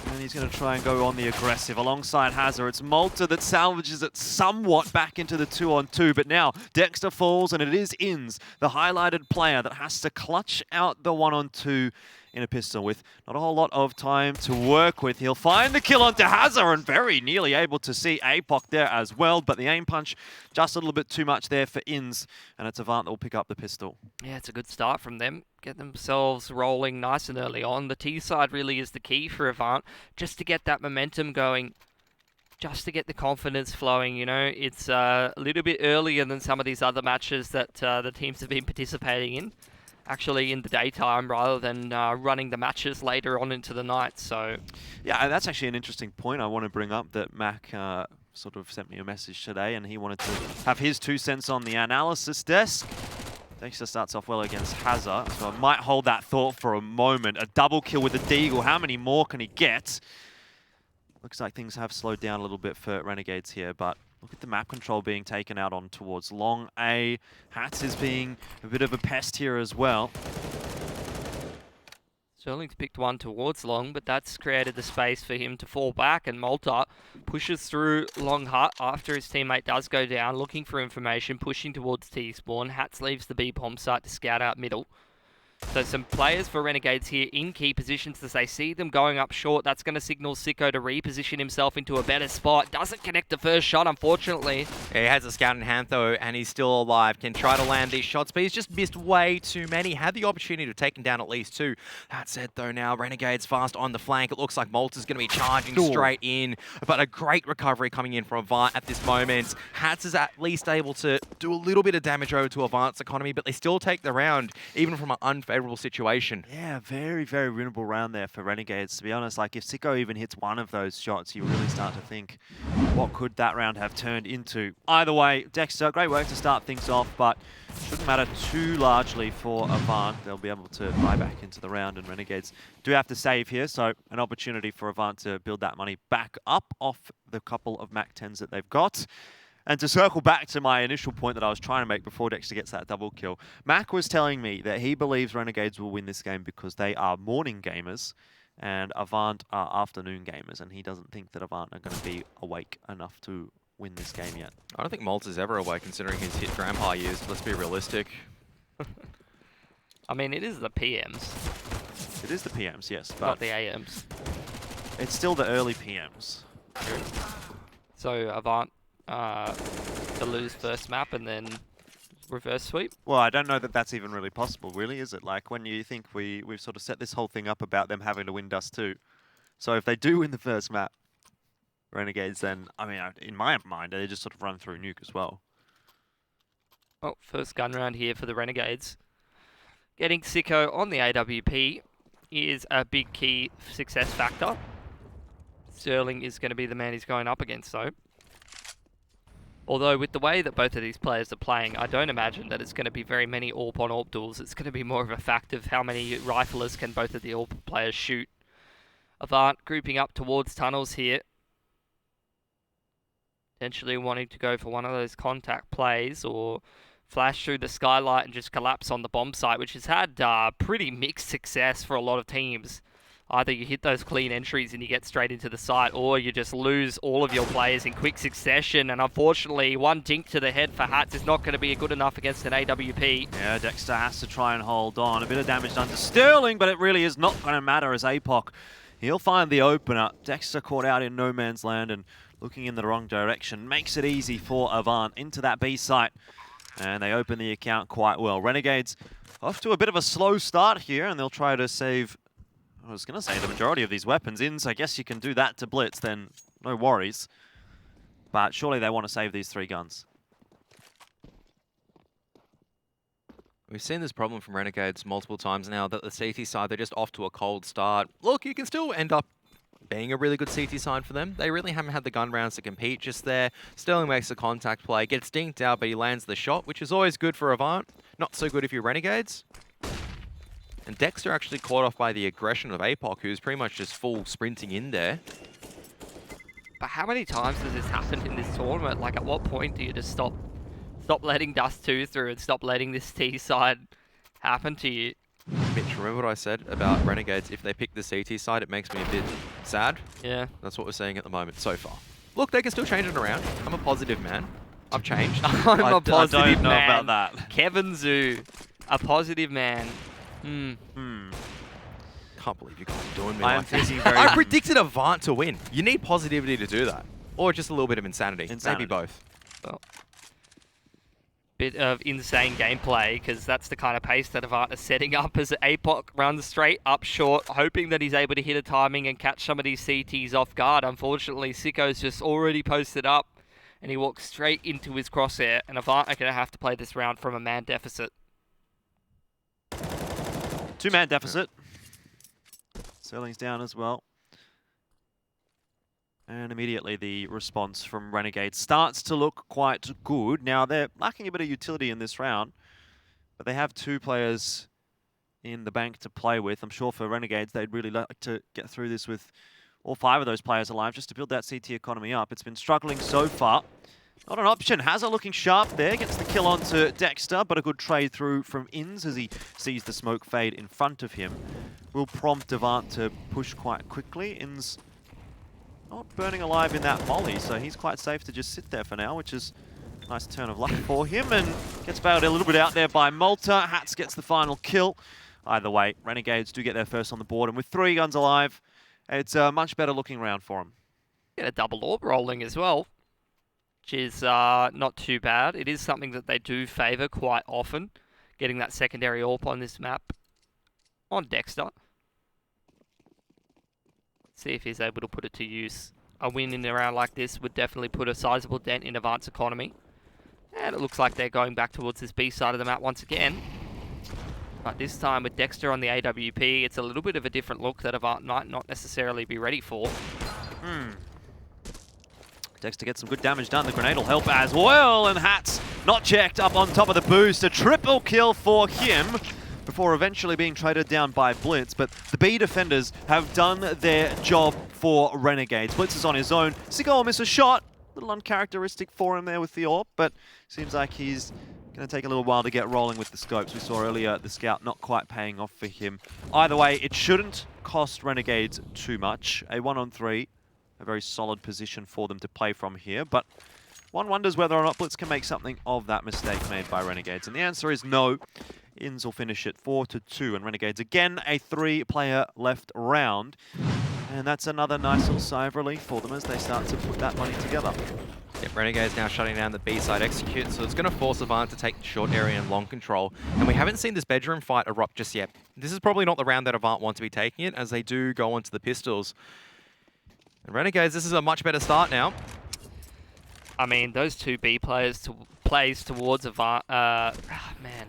And he's going to try and go on the aggressive alongside Hazard. It's Malta that salvages it somewhat back into the 2-on-2, but now Dexter falls and it is Inns, the highlighted player that has to clutch out the 1-on-2 in a pistol with not a whole lot of time to work with. He'll find the kill onto Hazard and very nearly able to see APOC there as well, but the aim punch just a little bit too much there for Inns, and it's AVANT that will pick up the pistol. Yeah, it's a good start from them. Get themselves rolling nice and early on. The T side really is the key for AVANT, just to get that momentum going, just to get the confidence flowing. You know, it's a little bit earlier than some of these other matches that the teams have been participating in, actually in the daytime rather than running the matches later on into the night. So yeah, that's actually an interesting point I want to bring up that Mac sort of sent me a message today, and he wanted to have his 2 cents on the analysis desk. Dexter starts off well against Hazard, so I might hold that thought for a moment. A double kill with the Deagle, how many more can he get? Looks like things have slowed down a little bit for Renegades here, but look at the map control being taken out on towards long A. Hats is being a bit of a pest here as well. Sterling's picked one towards long, but that's created the space for him to fall back, and Malta pushes through long hut after his teammate does go down, looking for information, pushing towards T-spawn. Hats leaves the B bomb site to scout out middle. So some players for Renegades here in key positions as they see them going up short. That's going to signal Sicko to reposition himself into a better spot. Doesn't connect the first shot, unfortunately. He has a scout in hand though, and he's still alive. Can try to land these shots, but he's just missed way too many. Had the opportunity to take him down at least 2. That said though, now Renegades fast on the flank. It looks like Malta's going to be charging straight in, but a great recovery coming in from AVANT at this moment. Hats is at least able to do a little bit of damage over to AVANT's economy, but they still take the round, even from an unfavorable situation. Yeah, very, very winnable round there for Renegades, to be honest. Like, if Sicko even hits one of those shots, you really start to think, what could that round have turned into? Either way, Dexter, great work to start things off, but shouldn't matter too largely for AVANT. They'll be able to buy back into the round, and Renegades do have to save here, so an opportunity for AVANT to build that money back up off the couple of MAC 10s that they've got. And to circle back to my initial point that I was trying to make before Dexter gets that double kill, Mac was telling me that he believes Renegades will win this game because they are morning gamers and AVANT are afternoon gamers, and he doesn't think that AVANT are going to be awake enough to win this game yet. I don't think Malta's ever awake considering his hit grandpa years. Let's be realistic. I mean, it is the PMs. It is the PMs, yes, but not the AMs. It's still the early PMs. So AVANT to lose first map and then reverse sweep? Well, I don't know that that's even really possible, really, is it? Like, when you think we've sort of set this whole thing up about them having to win Dust 2. So if they do win the first map, Renegades, then, I mean, in my mind, they just sort of run through Nuke as well. Well, first gun round here for the Renegades. Getting Sicko on the AWP is a big key success factor. Sterling is going to be the man he's going up against, though. Although with the way that both of these players are playing, I don't imagine that it's going to be very many AWP-on-AWP duels. It's going to be more of a fact of how many riflers can both of the AWP players shoot. AVANT grouping up towards tunnels here. Potentially wanting to go for one of those contact plays or flash through the skylight and just collapse on the bomb site, which has had pretty mixed success for a lot of teams. Either you hit those clean entries and you get straight into the site, or you just lose all of your players in quick succession. And unfortunately, one dink to the head for Hats is not going to be good enough against an AWP. Yeah, Dexter has to try and hold on. A bit of damage done to Sterling, but it really is not going to matter as APOC. He'll find the opener. Dexter caught out in no man's land and looking in the wrong direction. Makes it easy for AVANT into that B site. And they open the account quite well. Renegades off to a bit of a slow start here, and they'll try to save... I was going to say the majority of these weapons in, so I guess you can do that to Blitz, then no worries. But surely they want to save these 3 guns. We've seen this problem from Renegades multiple times now, that the CT side, they're just off to a cold start. Look, you can still end up being a really good CT side for them. They really haven't had the gun rounds to compete just there. Sterling makes a contact play, gets dinked out, but he lands the shot, which is always good for AVANT. Not so good if you're Renegades. And Dexter actually caught off by the aggression of APOC, who's pretty much just full sprinting in there. But how many times has this happened in this tournament? Like, at what point do you just stop letting Dust 2 through and stop letting this T side happen to you? Mitch, remember what I said about Renegades? If they pick the CT side, it makes me a bit sad. Yeah. That's what we're seeing at the moment so far. Look, they can still change it around. I'm a positive man. I've changed. I'm a positive I don't know man. about that. Kevin Zoo, a positive man. Can't believe you guys are doing me I am like this. thinking very... I predicted AVANT to win. You need positivity to do that. Or just a little bit of insanity. Maybe both. Well, bit of insane gameplay, because that's the kind of pace that AVANT is setting up as APOC runs straight up short, hoping that he's able to hit a timing and catch some of these CTs off guard. Unfortunately, Sicko's just already posted up, and he walks straight into his crosshair, and AVANT are going to have to play this round from a man deficit. 2-man deficit. Sterling's down as well. And immediately the response from Renegades starts to look quite good. Now, they're lacking a bit of utility in this round, but they have 2 players in the bank to play with. I'm sure for Renegades, they'd really like to get through this with all 5 of those players alive just to build that CT economy up. It's been struggling so far. Not an option. Hazard looking sharp there. Gets the kill onto Dexter, but a good trade through from Inns as he sees the smoke fade in front of him. Will prompt AVANT to push quite quickly. Inns not burning alive in that molly, so he's quite safe to just sit there for now, which is a nice turn of luck for him, and gets bailed a little bit out there by Malta. Hats gets the final kill. Either way, Renegades do get their first on the board, and with 3 guns alive, it's a much better looking round for them. Get a double orb rolling as well, which is not too bad. It is something that they do favour quite often, getting that secondary orb on this map on Dexter. See if he's able to put it to use. A win in a round like this would definitely put a sizable dent in AVANT's economy. And it looks like they're going back towards this B side of the map once again. But this time with Dexter on the AWP, it's a little bit of a different look that AVANT might not necessarily be ready for. Dexter gets some good damage done. The grenade will help as well, and Hats not checked up on top of the boost. A triple kill for him before eventually being traded down by Blitz. But the B defenders have done their job for Renegades. Blitz is on his own. Sicko will miss a shot. A little uncharacteristic for him there with the AWP, but seems like he's going to take a little while to get rolling with the scopes. We saw earlier the scout not quite paying off for him. Either way, it shouldn't cost Renegades too much. A 1-on-3, a very solid position for them to play from here, but one wonders whether or not Blitz can make something of that mistake made by Renegades, and the answer is no. Inns will finish it 4-2, and Renegades again a 3-player left round, and that's another nice little sigh of relief for them as they start to put that money together. Yep, Renegades now shutting down the B-side execute, so it's going to force AVANT to take the short area and long control, and we haven't seen this bedroom fight erupt just yet. This is probably not the round that AVANT want to be taking it, as they do go onto the pistols. And Renegades, this is a much better start now. I mean, those 2 B players plays towards AVANT. Man,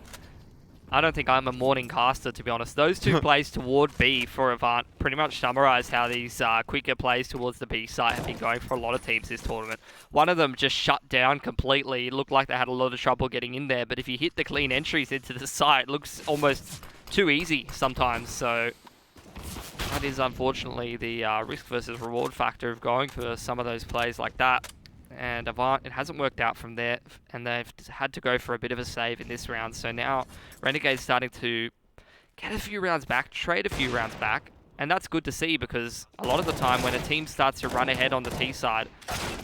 I don't think I'm a morning caster, to be honest. Those 2 plays toward B for AVANT pretty much summarise how these quicker plays towards the B site have been going for a lot of teams this tournament. One of them just shut down completely. It looked like they had a lot of trouble getting in there, but if you hit the clean entries into the site, it looks almost too easy sometimes. So that is unfortunately the risk versus reward factor of going for some of those plays like that. And AVANT, it hasn't worked out from there, and they've had to go for a bit of a save in this round. So now Renegade's starting to get a few rounds back, trade a few rounds back, and that's good to see, because a lot of the time when a team starts to run ahead on the T side,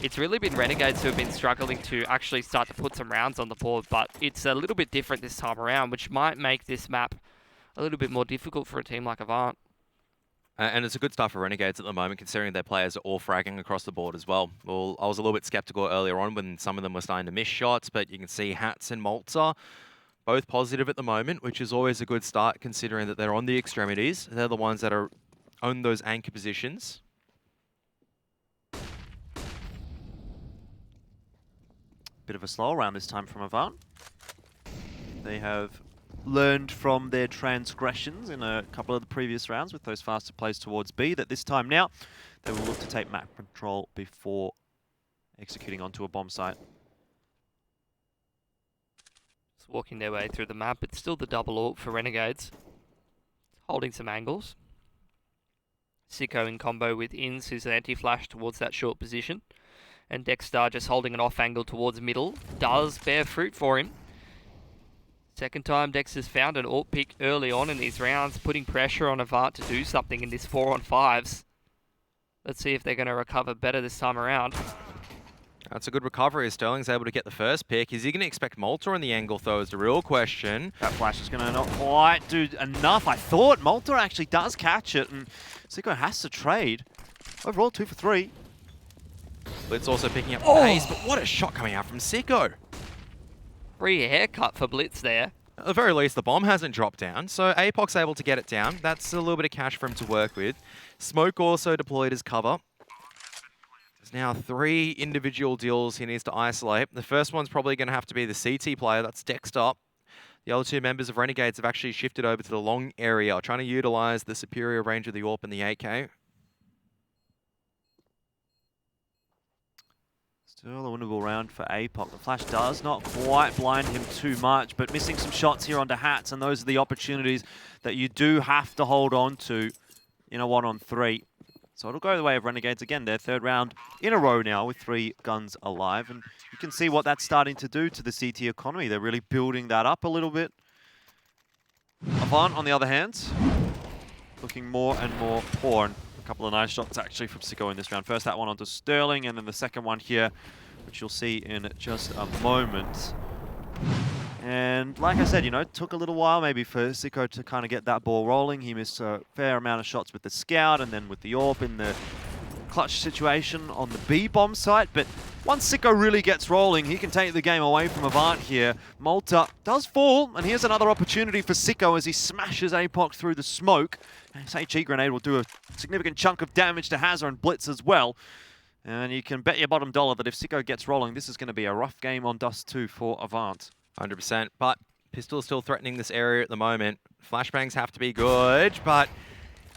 it's really been Renegades who have been struggling to actually start to put some rounds on the board. But it's a little bit different this time around, which might make this map a little bit more difficult for a team like AVANT. And it's a good start for Renegades at the moment, considering their players are all fragging across the board as well. Well, I was a little bit skeptical earlier on when some of them were starting to miss shots, but you can see Hats and Malta both positive at the moment, which is always a good start considering that they're on the extremities. They're the ones that own those anchor positions. Bit of a slow round this time from AVANT. They have learned from their transgressions in a couple of the previous rounds with those faster plays towards B, that this time now they will look to take map control before executing onto a bomb site. Just walking their way through the map. It's still the double AWP for Renegades. Holding some angles. Sicko in combo with Inns, who's an anti-flash towards that short position. And Dexter just holding an off angle towards middle. Does bear fruit for him. Second time Dexter's found an AWP pick early on in these rounds, putting pressure on AVANT to do something in this 4-on-5s. Let's see if they're going to recover better this time around. That's a good recovery. Sterling's able to get the first pick. Is he going to expect Malta on the angle, though, is the real question. That flash is going to not quite do enough. I thought Malta actually does catch it, and Sicko has to trade. Overall, 2 for 3. Blitz also picking up the pace, but what a shot coming out from Sicko. Free haircut for Blitz there. At the very least, the bomb hasn't dropped down, so Apoc's able to get it down. That's a little bit of cash for him to work with. Smoke also deployed as cover. There's now 3 individual deals he needs to isolate. The first one's probably going to have to be the CT player, that's Dexter. The other 2 members of Renegades have actually shifted over to the long area, trying to utilize the superior range of the AWP and the AK. Still a winnable round for APOC. The flash does not quite blind him too much, but missing some shots here onto Hats, and those are the opportunities that you do have to hold on to in a 1-on-3. So it'll go the way of Renegades again. Their 3rd round in a row now with 3 guns alive, and you can see what that's starting to do to the CT economy. They're really building that up a little bit. AVANT, on the other hand, looking more and more poor. And a couple of nice shots actually from Sicko in this round. First that one onto Sterling, and then the second one here, which you'll see in just a moment. And like I said, you know, it took a little while maybe for Sicko to kind of get that ball rolling. He missed a fair amount of shots with the Scout and then with the AWP in the clutch situation on the B-bomb site. But once Sicko really gets rolling, he can take the game away from AVANT here. Malta does fall, and here's another opportunity for Sicko as he smashes APOC through the smoke. His HE grenade will do a significant chunk of damage to Hazard and Blitz as well. And you can bet your bottom dollar that if Sicko gets rolling, this is going to be a rough game on Dust 2 for AVANT. 100%, but Pistol is still threatening this area at the moment. Flashbangs have to be good, but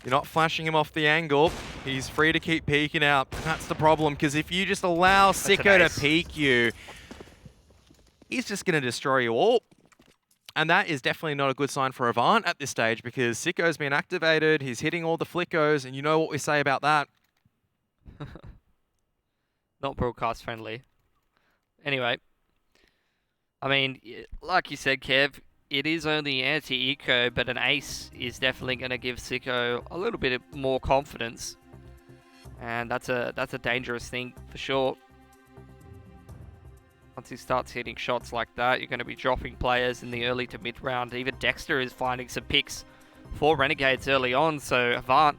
you're not flashing him off the angle. He's free to keep peeking out. And that's the problem, because if you just allow Sicko to peek you, he's just going to destroy you all. And that is definitely not a good sign for AVANT at this stage, because Sicko's been activated, he's hitting all the flickos, and you know what we say about that. Not broadcast friendly. Anyway. I mean, like you said, Kev, it is only anti-eco, but an ace is definitely going to give Sicko a little bit more confidence. And that's a dangerous thing for sure. Once he starts hitting shots like that, you're going to be dropping players in the early to mid round. Even Dexter is finding some picks for Renegades early on, so AVANT,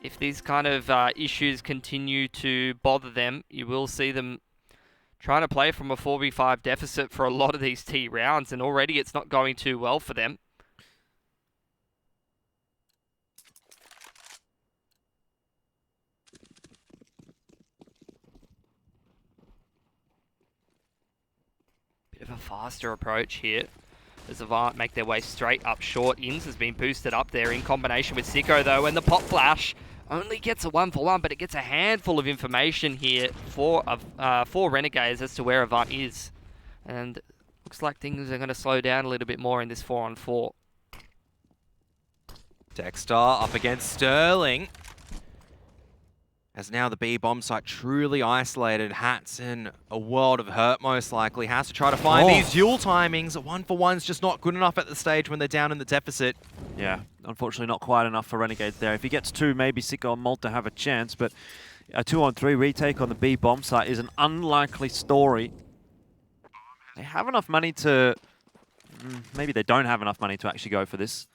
if these kind of issues continue to bother them, you will see them trying to play from a 4v5 deficit for a lot of these T rounds, and already it's not going too well for them. Bit of a faster approach here as AVANT make their way straight up short. Inns has been boosted up there in combination with Sicko though, and the pop flash only gets a 1-for-1, but it gets a handful of information here for Renegades as to where AVANT is. And looks like things are going to slow down a little bit more in this 4-on-4. Dexter up against Sterling. As now the B bomb site truly isolated. Hats in a world of hurt most likely. Has to try to find these dual timings. A 1-for-1's just not good enough at the stage when they're down in the deficit. Yeah, unfortunately not quite enough for Renegades there. If he gets 2, maybe Sicko and Malta have a chance, but a 2-on-3 retake on the B bomb site is an unlikely story. They have enough money to... maybe they don't have enough money to actually go for this.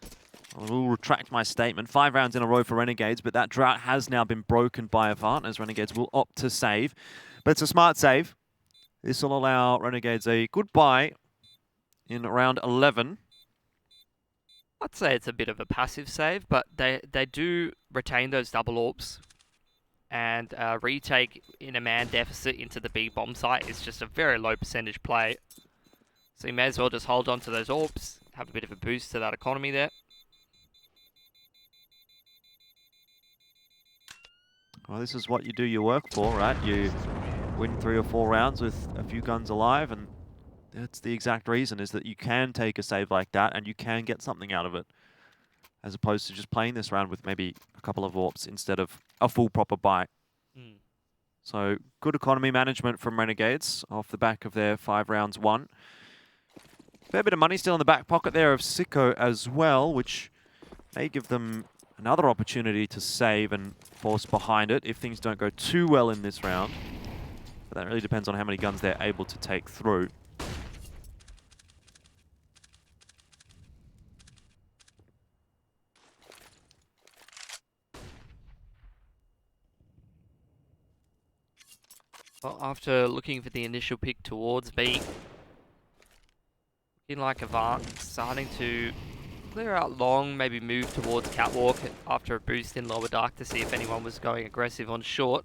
I will retract my statement. 5 rounds in a row for Renegades, but that drought has now been broken by AVANT, as Renegades will opt to save. But it's a smart save. This will allow Renegades a good buy in round 11. I'd say it's a bit of a passive save, but they do retain those double AWPs. And retake in a man deficit into the B bomb site is just a very low percentage play. So you may as well just hold on to those AWPs, have a bit of a boost to that economy there. Well, this is what you do your work for, right? You win 3 or 4 rounds with a few guns alive, and that's the exact reason, is that you can take a save like that and you can get something out of it. as opposed to just playing this round with maybe a couple of warps instead of a full proper buy. So good economy management from Renegades off the back of their 5 rounds won. Fair bit of money still in the back pocket there of Sicko as well, which may give them another opportunity to save and force behind it if things don't go too well in this round. But that really depends on how many guns they're able to take through. Well, after looking for the initial pick towards B, looking like AVANT starting to clear out long, maybe move towards catwalk after a boost in lower dark to see if anyone was going aggressive on short.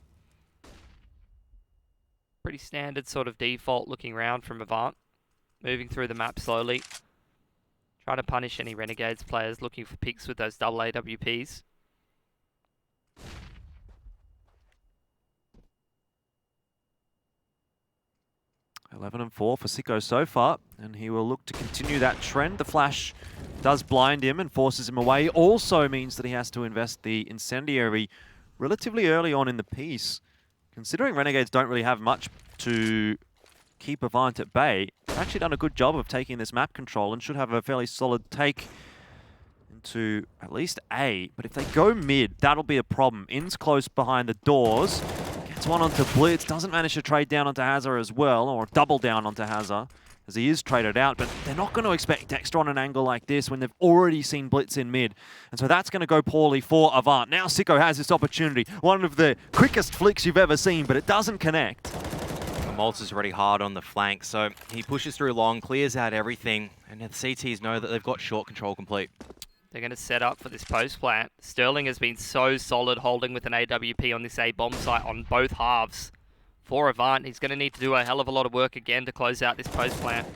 Pretty standard sort of default looking round from AVANT, moving through the map slowly, trying to punish any Renegades players looking for picks with those double AWPs. 11-4 for Sicko so far, and he will look to continue that trend. The flash does blind him and forces him away. Also means that he has to invest the incendiary relatively early on in the piece. Considering Renegades don't really have much to keep AVANT at bay, they've actually done a good job of taking this map control and should have a fairly solid take into at least A. But if they go mid, that'll be a problem. In's close behind the doors. Gets one onto Blitz, doesn't manage to trade down onto Hazard as well, or double down onto Hazard, as he is traded out, but they're not going to expect Dexter on an angle like this when they've already seen Blitz in mid. And so that's going to go poorly for AVANT. Now Sicko has this opportunity, one of the quickest flicks you've ever seen, but it doesn't connect. Malta's already hard on the flank, so he pushes through long, clears out everything, and the CTs know that they've got short control complete. They're going to set up for this post plant. Sterling has been so solid holding with an AWP on this A bomb site on both halves. For AVANT, he's going to need to do a hell of a lot of work again to close out this post plant.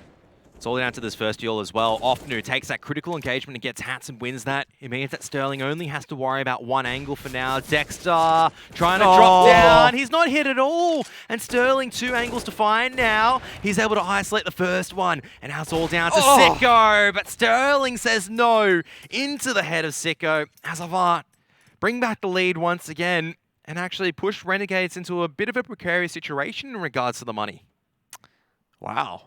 It's all down to this first duel as well. Ofnu takes that critical engagement and gets hats and wins that. It means that Sterling only has to worry about one angle for now. Dexter trying to drop down. He's not hit at all. And Sterling 2 angles to find now. He's able to isolate the first one. And now it's all down to Sicko. But Sterling says no. Into the head of Sicko as AVANT bring back the lead once again and actually push Renegades into a bit of a precarious situation in regards to the money. Wow.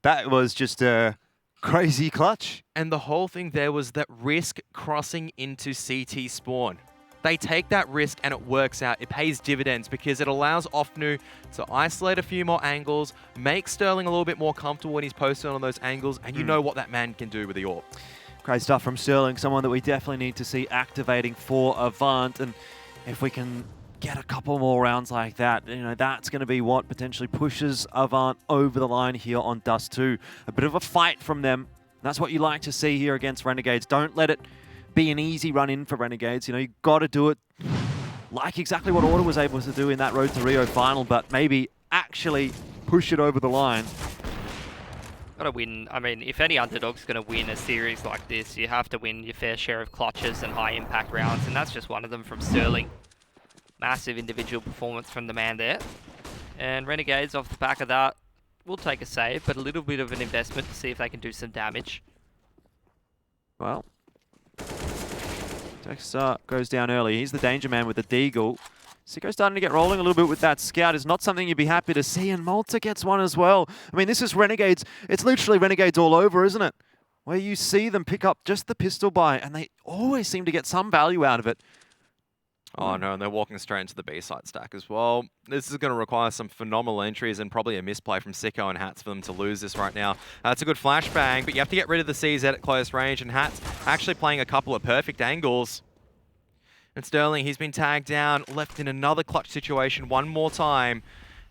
That was just a crazy clutch. And the whole thing there was that risk crossing into CT spawn. They take that risk and it works out. It pays dividends because it allows Ofnu to isolate a few more angles, make Sterling a little bit more comfortable when he's posted on those angles, and you know what that man can do with the AWP. Great stuff from Sterling, someone that we definitely need to see activating for AVANT. And if we can get a couple more rounds like that, you know, that's going to be what potentially pushes AVANT over the line here on Dust 2. A bit of a fight from them. That's what you like to see here against Renegades. Don't let it be an easy run in for Renegades. You know, you got to do it like exactly what Order was able to do in that Road to Rio final, but maybe actually push it over the line. Got to win. I mean, if any underdog's going to win a series like this, you have to win your fair share of clutches and high impact rounds, and that's just one of them from Sterling. Massive individual performance from the man there. And Renegades, off the back of that, will take a save, but a little bit of an investment to see if they can do some damage. Well, Dexter goes down early. He's the danger man with the Deagle. Sicko's starting to get rolling a little bit with that scout. It's not something you'd be happy to see, and Malta gets one as well. I mean, this is Renegades. It's literally Renegades all over, isn't it? Where you see them pick up just the pistol buy, and they always seem to get some value out of it. Oh no, and they're walking straight into the B-side stack as well. This is going to require some phenomenal entries and probably a misplay from Sicko and Hats for them to lose this right now. It's a good flashbang, but you have to get rid of the CZ at close range, and Hats actually playing a couple of perfect angles. And Sterling, he's been tagged down, left in another clutch situation one more time,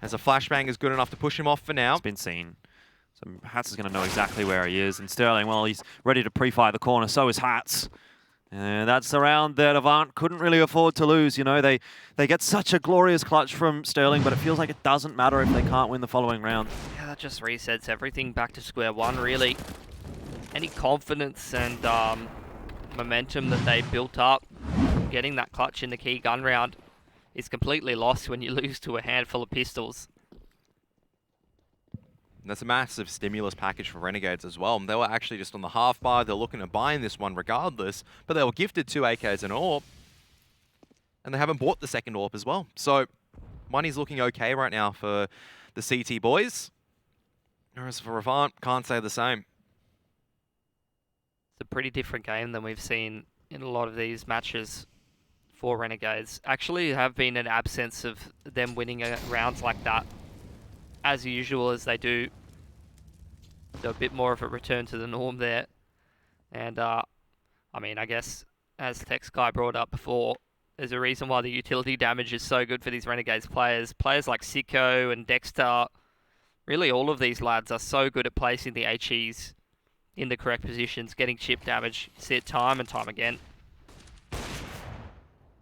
as a flashbang is good enough to push him off for now. It's been seen. So Hats is going to know exactly where he is, and Sterling, well, he's ready to pre-fire the corner, so is Hats. And that's the round that AVANT couldn't really afford to lose. You know, they get such a glorious clutch from Sterling, but it feels like it doesn't matter if they can't win the following round. Yeah, that just resets everything back to square one, really. Any confidence and momentum that they built up, getting that clutch in the key gun round, is completely lost when you lose to a handful of pistols. And that's a massive stimulus package for Renegades as well. And they were actually just on the half bar. They're looking to buy in this one regardless, but they were gifted 2 AKs and an AWP. And they haven't bought the second AWP as well. So money's looking okay right now for the CT boys. Whereas for AVANT, can't say the same. It's a pretty different game than we've seen in a lot of these matches for Renegades. Actually, have been an absence of them winning rounds like that as usual as they do. So a bit more of a return to the norm there. And I mean, I guess as Tex Guy brought up before, there's a reason why the utility damage is so good for these Renegades players. Players like Sicko and Dexter, really all of these lads are so good at placing the HEs in the correct positions, getting chip damage. See it time and time again.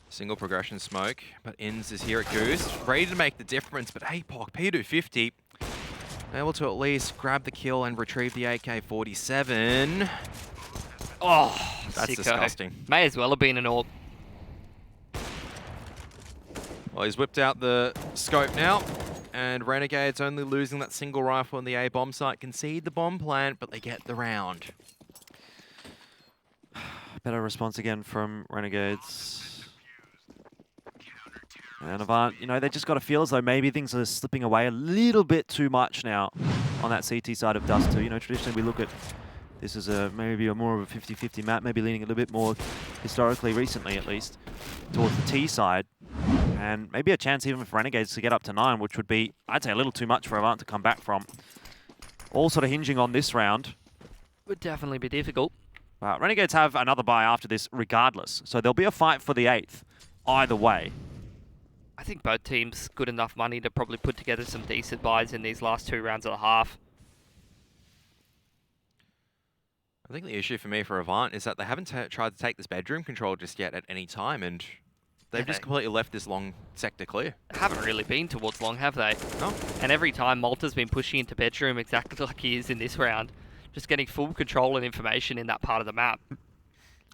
Single progression smoke, but Inns is here at Goose, ready to make the difference, but APOC, P250, able to at least grab the kill and retrieve the AK-47. Oh, that's Sicko. disgusting. May as well have been an AWP. Well, he's whipped out the scope now, and Renegades only losing that single rifle in the A bomb site, concede the bomb plant, but they get the round. Better response again from Renegades. And AVANT, you know, they just got to feel as though maybe things are slipping away a little bit too much now on that CT side of Dust 2. You know, traditionally we look at this as maybe a more of a 50-50 map, maybe leaning a little bit more historically, recently at least, towards the T side. And maybe a chance even for Renegades to get up to 9, which would be, I'd say, a little too much for AVANT to come back from. All sort of hinging on this round. Would definitely be difficult. Renegades have another bye after this regardless. So there'll be a fight for the 8th, either way. I think both teams good enough money to probably put together some decent buys in these last 2 rounds of the half. I think the issue for me for AVANT is that they haven't tried to take this bedroom control just yet at any time, and they've just completely left this long sector clear. Haven't really been towards long, have they? No. And every time Malta's been pushing into bedroom exactly like he is in this round, just getting full control and information in that part of the map.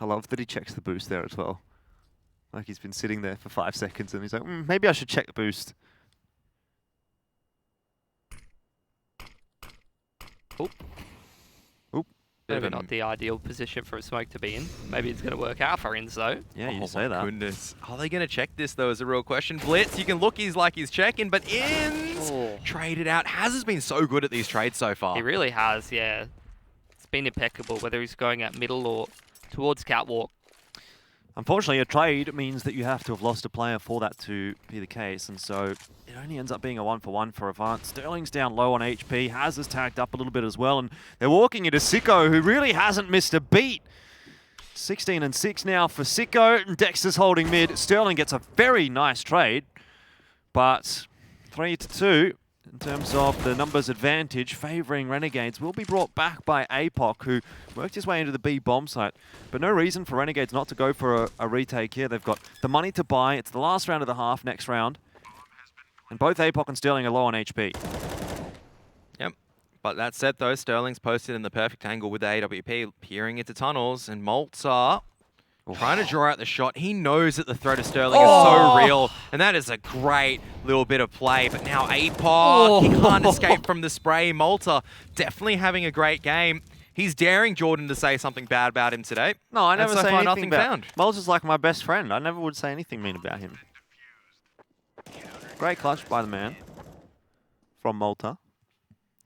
I love that he checks the boost there as well. Like he's been sitting there for 5 seconds and he's like, maybe I should check the boost. Oop. Oop. Maybe not the ideal position for a smoke to be in. Maybe it's going to work out for Inns though. Yeah, you say that. Goodness. Are they going to check this though is a real question. Blitz, you can look, he's checking, but Inns traded out. Has been so good at these trades so far. He really has, yeah. It's been impeccable, whether he's going at middle or towards catwalk. Unfortunately, a trade means that you have to have lost a player for that to be the case, and so it only ends up being a 1-for-1 for AVANT. Sterling's down low on HP, Has is tagged up a little bit as well, and they're walking into Sicko, who really hasn't missed a beat. 16 and 6 now for Sicko, and Dexter's holding mid. Sterling gets a very nice trade, but 3-2 in terms of the numbers advantage favouring Renegades will be brought back by APOC, who worked his way into the B bomb site. But no reason for Renegades not to go for a retake here. They've got the money to buy. It's the last round of the half, next round. And both APOC and Sterling are low on HP. Yep. But that said, though, Sterling's posted in the perfect angle with the AWP, peering into tunnels, and Malta trying to draw out the shot. He knows that the threat of Sterling is so real, and that is a great little bit of play. But now APOC, he can't escape from the spray. Malta definitely having a great game. He's daring Jordan to say something bad about him today. No, I never say anything nothing about found. Malta's like my best friend. I never would say anything mean about him. Great clutch by the man from Malta.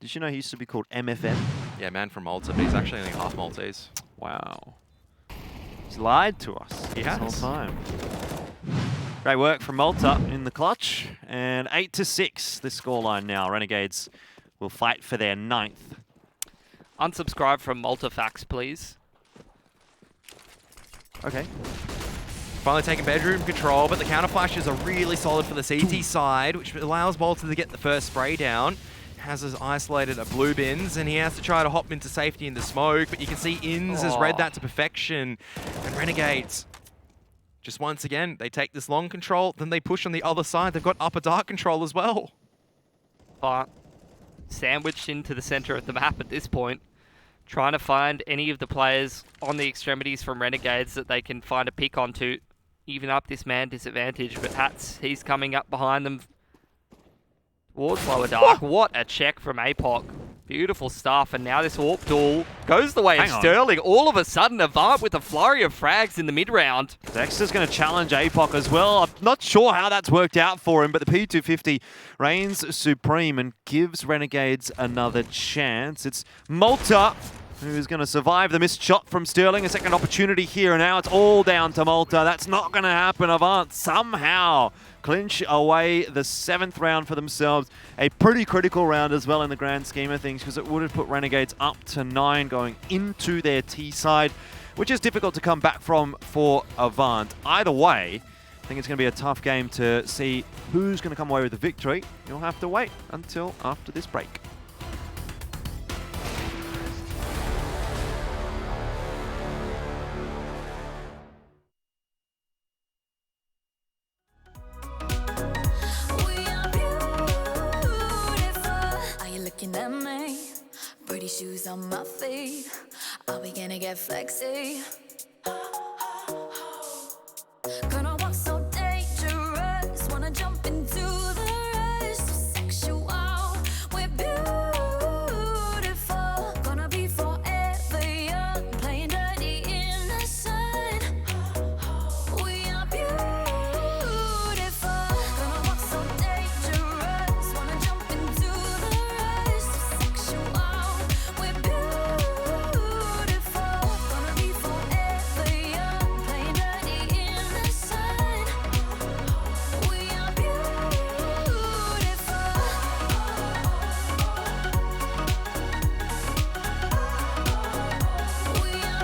Did you know he used to be called MFM? Yeah, man from Malta, but he's actually only half Maltese. Wow. He's lied to us this whole time. Great work from Malta in the clutch. And 8-6, this scoreline now. Renegades will fight for their 9th. Unsubscribe from Maltafax, please. Okay. Finally taking bedroom control, but the counter flashes are really solid for the CT side, which allows Malta to get the first spray down. Has isolated a blue bins, and he has to try to hop into safety in the smoke, but you can see Inns has read that to perfection. And Renegades, just once again, they take this long control, then they push on the other side. They've got upper dark control as well. But sandwiched into the center of the map at this point, trying to find any of the players on the extremities from Renegades that they can find a pick on to even up this man disadvantage. But Hats, he's coming up behind them towards lower dark. What a check from APOC. Beautiful stuff, and now this warp duel goes the way of Hang on. Sterling. All of a sudden, Avant with a flurry of frags in the mid-round. Dexter's going to challenge APOC as well. I'm not sure how that's worked out for him, but the P250 reigns supreme and gives Renegades another chance. It's Malta who's going to survive the missed shot from Sterling. A second opportunity here, and now it's all down to Malta. That's not going to happen. Avant somehow clinch away the 7th round for themselves. A pretty critical round as well in the grand scheme of things, because it would have put Renegades up to 9 going into their T side, which is difficult to come back from for Avant. Either way, I think it's going to be a tough game to see who's going to come away with the victory. You'll have to wait until after this break. At me, pretty shoes on my feet. Are we gonna get flexy? Gonna walk so dangerous. Wanna jump into the rush. So sexual, we're beautiful. Gonna be forever young, playing dirty in the sun. We are beautiful. Gonna walk so dangerous. Wanna jump into the rush. So sexual, we're beautiful. Gonna be forever young, playing dirty in the sun. We are beautiful. We are beautiful. We are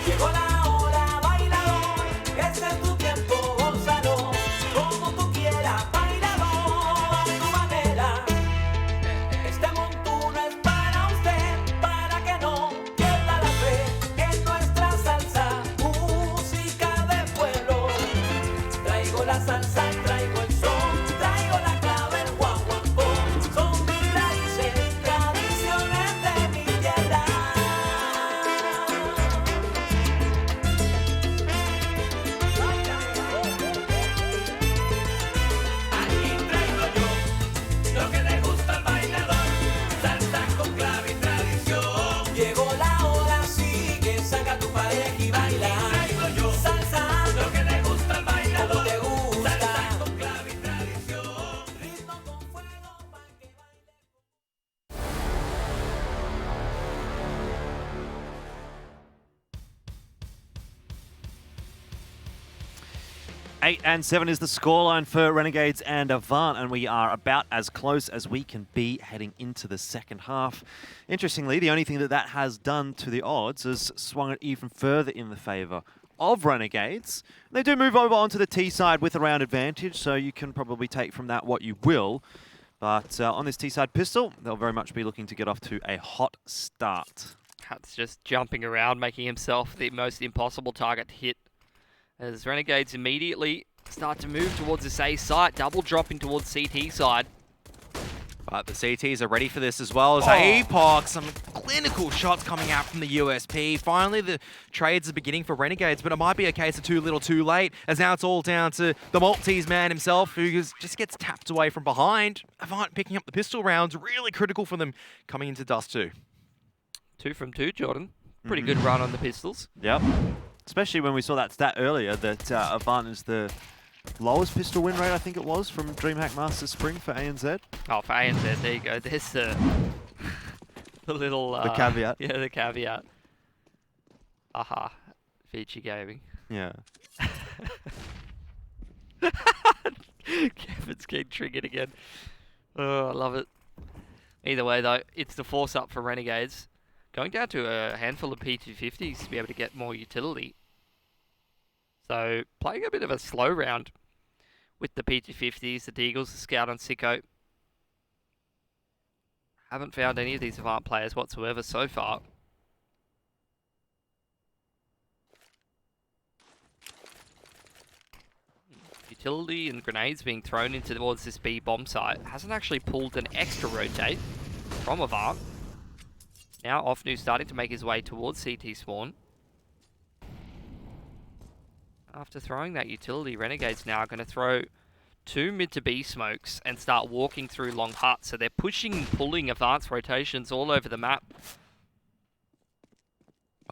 Llegó la hora, bailador, este es tu tiempo, gózalo, como tú quieras, báilalo a tu manera. Este montuno es para usted, para que no pierda la fe en nuestra salsa, música de pueblo. Traigo la salsa, traigo el son, traigo la clave, el guaguancó. Son mis raíces, tradiciones de mi tierra. Aquí traigo yo lo que le gusta al bailador, salsa con clave y tradición. Llegó la hora, sigue, saca tu pareja y baila. Aquí traigo yo salsa, lo que le gusta al bailador, como te gusta, salsa con clave y tradición. Ritmo con fuego para que baile. 8 and 7 is the scoreline for Renegades and Avant, and we are about as close as we can be heading into the second half. Interestingly, the only thing that has done to the odds is swung it even further in the favour of Renegades. They do move over onto the T side with a round advantage, so you can probably take from that what you will. But on this T side pistol, they'll very much be looking to get off to a hot start. Hat's just jumping around, making himself the most impossible target to hit. As Renegades immediately start to move towards this A site, double dropping towards CT side. But the CTs are ready for this as well as APOC. Some clinical shots coming out from the USP. Finally, the trades are beginning for Renegades, but it might be a case of too little too late, as now it's all down to the Maltese man himself, who just gets tapped away from behind. Avant picking up the pistol rounds, really critical for them coming into Dust 2. 2 from 2, Jordan. Pretty good run on the pistols. Yep. Especially when we saw that stat earlier that Avant is the lowest pistol win rate, I think it was, from DreamHack Masters Spring for ANZ. Oh, for ANZ, there you go. There's the little... The caveat. Yeah, the caveat. Aha. Feature gaming. Yeah. Kevin's getting triggered again. Oh, I love it. Either way, though, it's the force up for Renegades. Going down to a handful of P250s to be able to get more utility. So playing a bit of a slow round with the PG50s, the Deagles, the Scout on Sicko. Haven't found any of these Avant players whatsoever so far. Utility and grenades being thrown into towards this B bomb site. Hasn't actually pulled an extra rotate from Avant. Now Offnu starting to make his way towards CT spawn. After throwing that utility, Renegades now are going to throw 2 mid to B smokes and start walking through long huts. So they're pushing and pulling advanced rotations all over the map.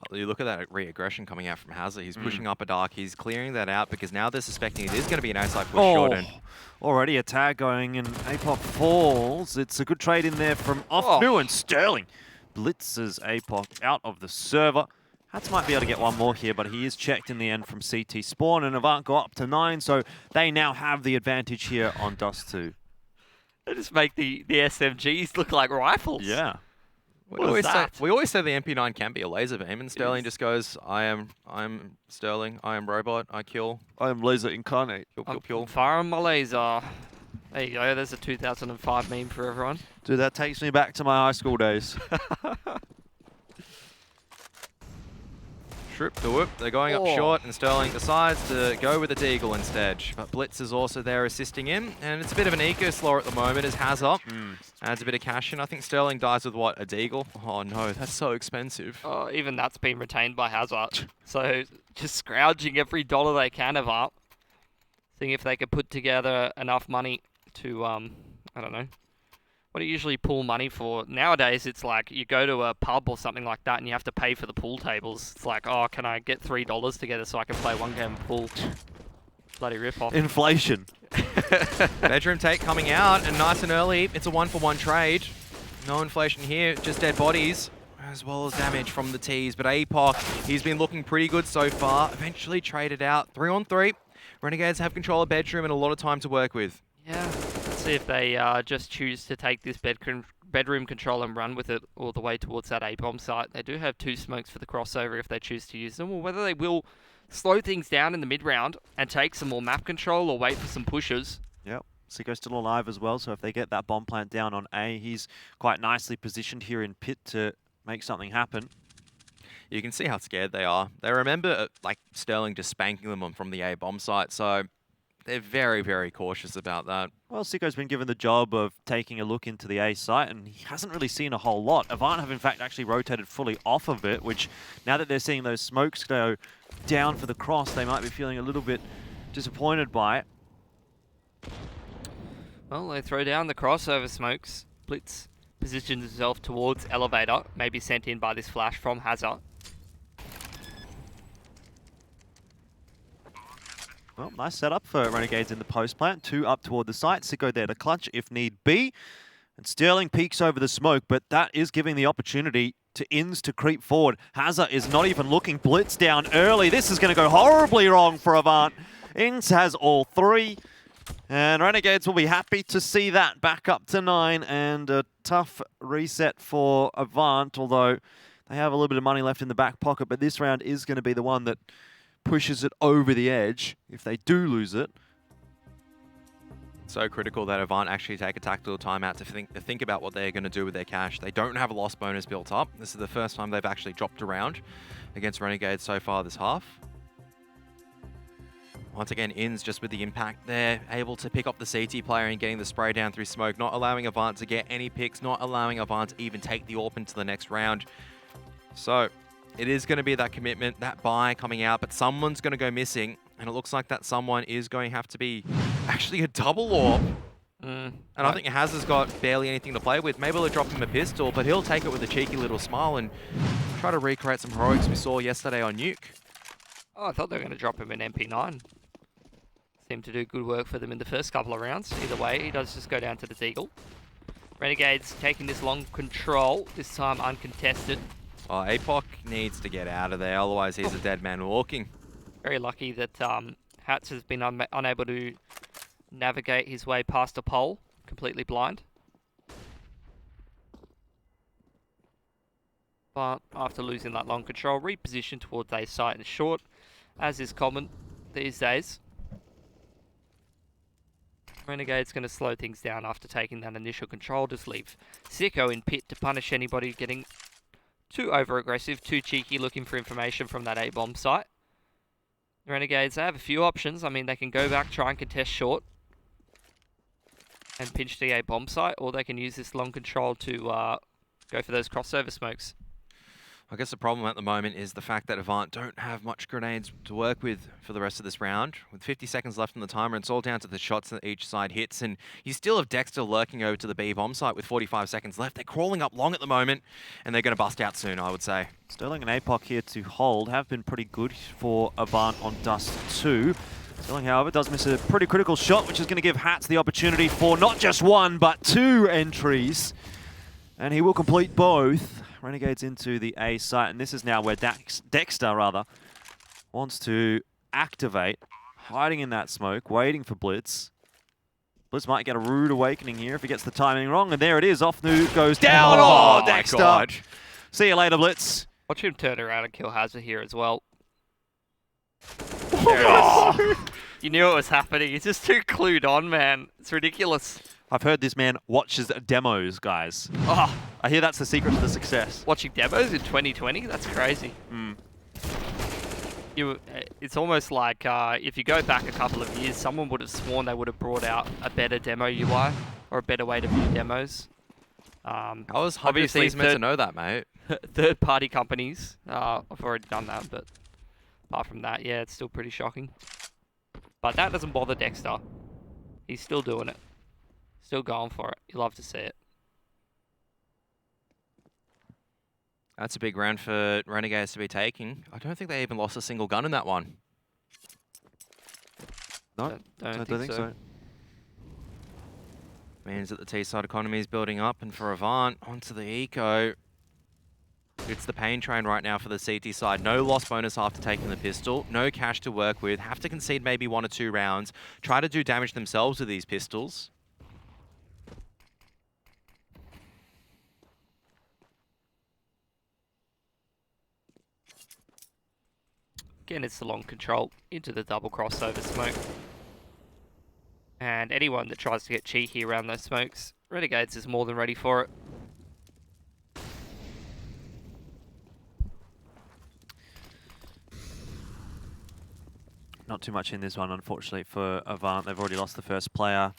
Well, you look at that re-aggression coming out from Hazard. He's pushing up a dark. He's clearing that out because now they're suspecting it is going to be an outside push short end. Already a tag going and APOC falls. It's a good trade in there from Offnu and Sterling blitzes APOC out of the server. Hats might be able to get one more here, but he is checked in the end from CT spawn, and Avant go up to 9, so they now have the advantage here on Dust 2. They just make the SMGs look like rifles. Yeah. We always say the MP9 can be a laser beam, and Sterling just goes, I am Sterling, I am robot, I kill. I am laser incarnate. I'm firing my laser. There you go, there's a 2005 meme for everyone. Dude, that takes me back to my high school days. Trip to it. They're going up short, and Sterling decides to go with the Deagle instead. But Blitz is also there assisting him, and it's a bit of an eco slow at the moment as Hazard adds a bit of cash in. I think Sterling dies with what, a Deagle? Oh no, that's so expensive. Oh, even that's been retained by Hazard. So just scrounging every dollar they can of up, seeing if they could put together enough money to, I don't know. What do you usually pool money for? Nowadays, it's like you go to a pub or something like that and you have to pay for the pool tables. It's like, oh, can I get $3 together so I can play one game of pool? Bloody rip-off. Inflation. Bedroom take coming out, and nice and early. It's a 1-for-1 trade. No inflation here, just dead bodies, as well as damage from the T's. But APOC, he's been looking pretty good so far. Eventually traded out 3-on-3. Renegades have control of Bedroom and a lot of time to work with. Yeah, let's see if they just choose to take this bedroom control and run with it all the way towards that A-bomb site. They do have 2 smokes for the crossover if they choose to use them, or whether they will slow things down in the mid-round and take some more map control or wait for some pushes. Yep. Sicko's still alive as well, so if they get that bomb plant down on A, he's quite nicely positioned here in pit to make something happen. You can see how scared they are. They remember like Sterling just spanking them from the A-bomb site, so they're very, very cautious about that. Well, Sicko's been given the job of taking a look into the A site, and he hasn't really seen a whole lot. Avant have, in fact, actually rotated fully off of it, which, now that they're seeing those smokes go down for the cross, they might be feeling a little bit disappointed by it. Well, they throw down the crossover smokes. Blitz positions himself towards elevator, maybe sent in by this flash from Hazard. Well, nice setup for Renegades in the post plant. 2 up toward the site. Sicko there to clutch if need be. And Sterling peeks over the smoke, but that is giving the opportunity to Inns to creep forward. Hazard is not even looking. Blitz down early. This is going to go horribly wrong for Avant. Inns has all 3. And Renegades will be happy to see that back up to 9. And a tough reset for Avant, although they have a little bit of money left in the back pocket. But this round is going to be the one that pushes it over the edge if they do lose it. So critical that Avant actually take a tactical timeout to think about what they're going to do with their cash. They don't have a loss bonus built up. This is the first time they've actually dropped around against Renegades so far this half. Once again, Inns just with the impact there, able to pick up the CT player and getting the spray down through smoke, not allowing Avant to get any picks, not allowing Avant to even take the AWP into the next round. So it is going to be that commitment, that buy coming out, but someone's going to go missing, and it looks like that someone is going to have to be actually a double AWP. And I think Hazard's got barely anything to play with. Maybe they'll drop him a pistol, but he'll take it with a cheeky little smile and try to recreate some heroics we saw yesterday on Nuke. Oh, I thought they were going to drop him in MP9. Seemed to do good work for them in the first couple of rounds. Either way, he does just go down to the Deagle. Renegades taking this long control, this time uncontested. Oh, APOC needs to get out of there, otherwise he's a dead man walking. Very lucky that Hats has been unable to navigate his way past a pole, completely blind. But after losing that long control, reposition towards A site and short. As is common, these days. Renegade's going to slow things down after taking that initial control. Just leave Sicko in pit to punish anybody getting too over-aggressive, too cheeky, looking for information from that A-bomb site. The Renegades, they have a few options. I mean, they can go back, try and contest short and pinch the A-bomb site, or they can use this long control to go for those crossover smokes. I guess the problem at the moment is the fact that AVANT don't have much grenades to work with for the rest of this round. With 50 seconds left on the timer, it's all down to the shots that each side hits, and you still have Dexter lurking over to the B bomb site with 45 seconds left. They're crawling up long at the moment, and they're going to bust out soon, I would say. Sterling and APOC here to hold have been pretty good for AVANT on Dust 2. Sterling, however, does miss a pretty critical shot, which is going to give Hats the opportunity for not just one, but 2 entries. And he will complete both. Renegades into the A site, and this is now where Dexter wants to activate, hiding in that smoke, waiting for Blitz. Blitz might get a rude awakening here if he gets the timing wrong, and there it is. Offnu goes down. Oh, Dexter! God. See you later, Blitz. Watch him turn around and kill Hazard here as well. You knew it was happening. He's just too clued on, man. It's ridiculous. I've heard this man watches demos, guys. Oh, I hear that's the secret to the success. Watching demos in 2020? That's crazy. It's almost like if you go back a couple of years, someone would have sworn they would have brought out a better demo UI or a better way to view demos. I was obviously meant to know that, mate. Third-party companies have already done that, but apart from that, yeah, it's still pretty shocking. But that doesn't bother Dexter. He's still doing it. Still going for it. You love to see it. That's a big round for Renegades to be taking. I don't think they even lost a single gun in that one. No, I don't think so. Means that the T-side economy is building up, and for AVANT, onto the eco. It's the pain train right now for the CT side. No loss bonus after taking the pistol. No cash to work with. Have to concede maybe 1 or 2 rounds. Try to do damage themselves with these pistols. Again, it's the long control into the double crossover smoke. And anyone that tries to get cheeky around those smokes, Renegades is more than ready for it. Not too much in this one, unfortunately, for AVANT. They've already lost the first player.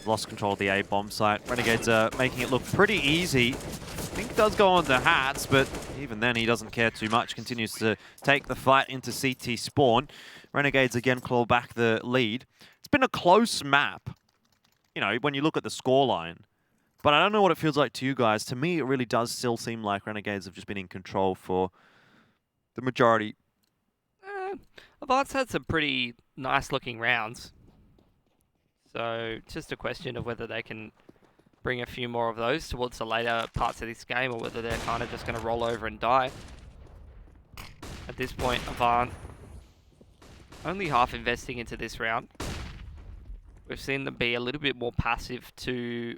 Lost control of the A bomb site. Renegades are making it look pretty easy. I think it does go on to Hats, but even then he doesn't care too much. Continues to take the fight into CT spawn. Renegades again claw back the lead. It's been a close map, you know, when you look at the scoreline. But I don't know what it feels like to you guys. To me, it really does still seem like Renegades have just been in control for the majority. AVANT's had some pretty nice-looking rounds. So, it's just a question of whether they can bring a few more of those towards the later parts of this game, or whether they're kind of just going to roll over and die. At this point, AVANT only half investing into this round. We've seen them be a little bit more passive to